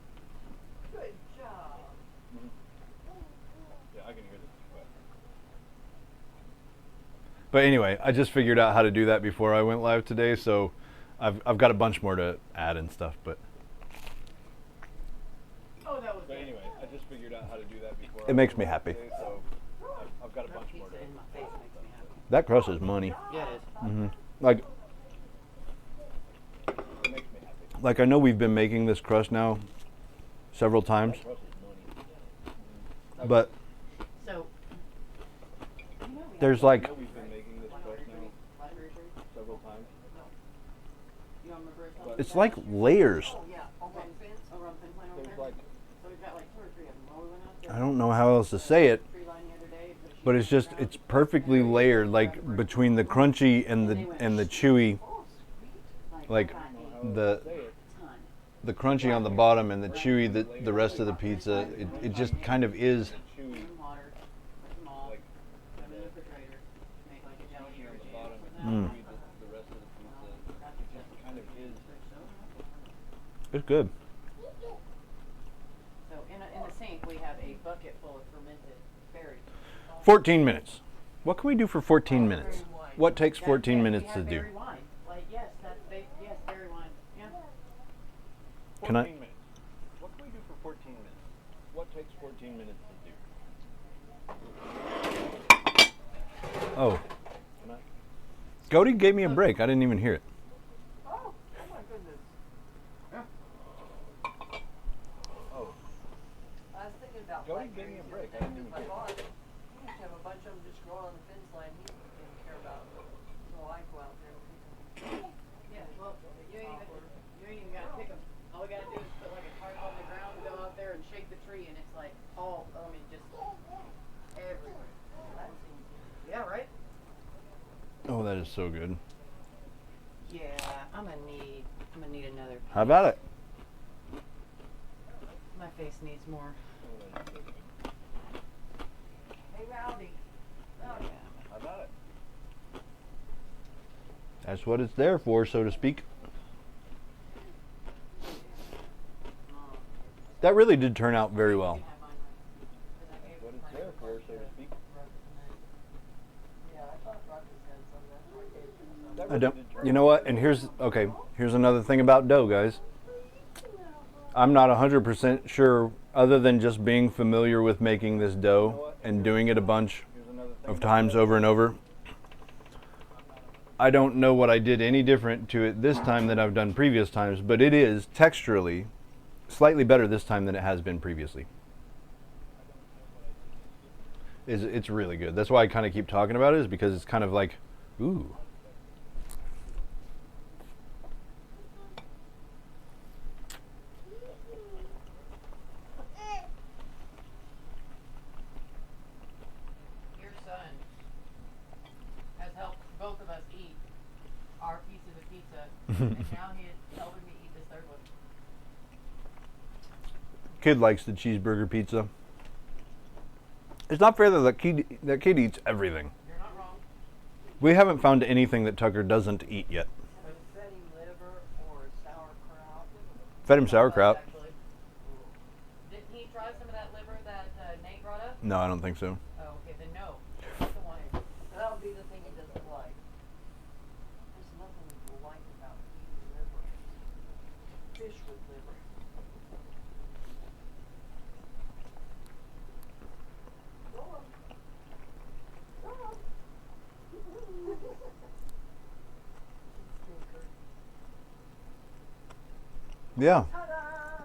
Good job. Yeah, I can hear this too quiet. But anyway, I just figured out how to do that before I went live today, so I've got a bunch more to add and stuff, but Oh, that was But good. anyway, I just figured out how to do that before. It makes me happy. So I've got a bunch more. Pizza in my face makes me happy. That crust is money. Yeah, it is. Mm-hmm. Like I know we've been making this crust now several times, but So, there's like We've been making this crust now several times. you don't remember us talking it's about like layers. Oh, yeah. Over on the fence. over on Thin Pine over There's there? like So we've got like 2 or 3 of them. Well, we went out there. I don't know how else to say it, Tree line the other day, put a sheet but on it's the just ground, it's perfectly layered, like between the crunchy and the chewy, like the ton. the crunchy on the bottom and the chewy the rest of the pizza. It just kind of is. Some water, put them all, put them in the refrigerator, make like a jelly or a jam or something. the rest of the pizza kind of is. It's good. So in the sink we have a bucket full of fermented berries. 14 minutes. What can we do for 14 minutes? What takes 14 minutes to do? Berry wine. Like yes, yes, berry wine. Yeah. Can I? 14 minutes. What can we do for 14 minutes? What takes 14 minutes to do? Oh, Can I? Cody gave me a break. I didn't even hear it. Oh my goodness. Oh, I was thinking about Jody blackberries gave me a the break. other I day didn't with even my get it. boss. He used to have a bunch of them just growing on the fence line. He didn't care about it. So I go out there and pick them. Yeah, well, you ain't even gotta pick them. All we gotta do is put like a tarp on the ground, go out there and shake the tree, and it's like all, I mean, just everywhere. That's easy. Yeah, right? Oh, that is so good. Yeah, I'm gonna need another. How about it? My face needs more. Hey, Rowdy. Oh yeah. how about it? That's what it's there for, so to speak. That really did turn out very well. What it's there for, so to speak. Yeah, I thought Ruckus had some. That's why I gave him some. I don't. You know what? And here's another thing about dough, guys. I'm not 100% sure, other than just being familiar with making this dough and doing it a bunch Here's another thing. of times over and over. I don't know what I did any different to it this time than I've done previous times, but it is texturally slightly better this time than it has been previously. It's really good. That's why I kind of keep talking about it, is because it's kind of like, ooh, now he is helping me eat this third one. Kid likes the cheeseburger pizza. It's not fair that kid eats everything. You're not wrong. We haven't found anything that Tucker doesn't eat yet. But fed him liver or sauerkraut. Fed him sauerkraut. Actually. Didn't he try some of that liver that Nate brought up? No, I don't think so. Oh, okay, then no. That's the one. That'll be the thing he doesn't like. There's nothing to like about eating liver. Fish with liver. Go on. Go on. Stinker. Yeah. Ta-da!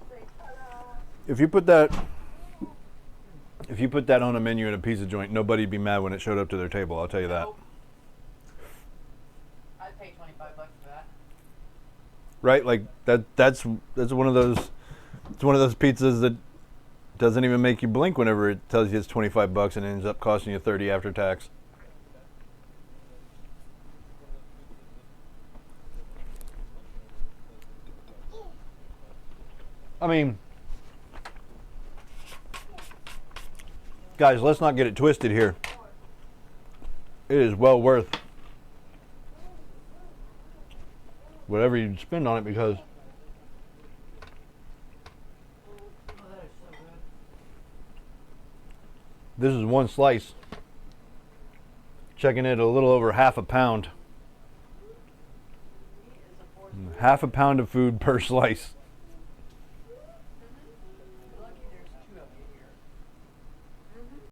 Say ta-da! If you put that on a menu in a pizza joint, nobody'd be mad when it showed up to their table. I'll tell you that. Nope. I'd pay $25 for that. Right? Like that's one of those. It's one of those pizzas that doesn't even make you blink whenever it tells you it's $25 and ends up costing you $30 after tax. I mean, guys, let's not get it twisted here. It is well worth whatever you spend on it because Oh, that is so good. this is one slice. Checking it a little over half a pound. Half a pound of food per slice.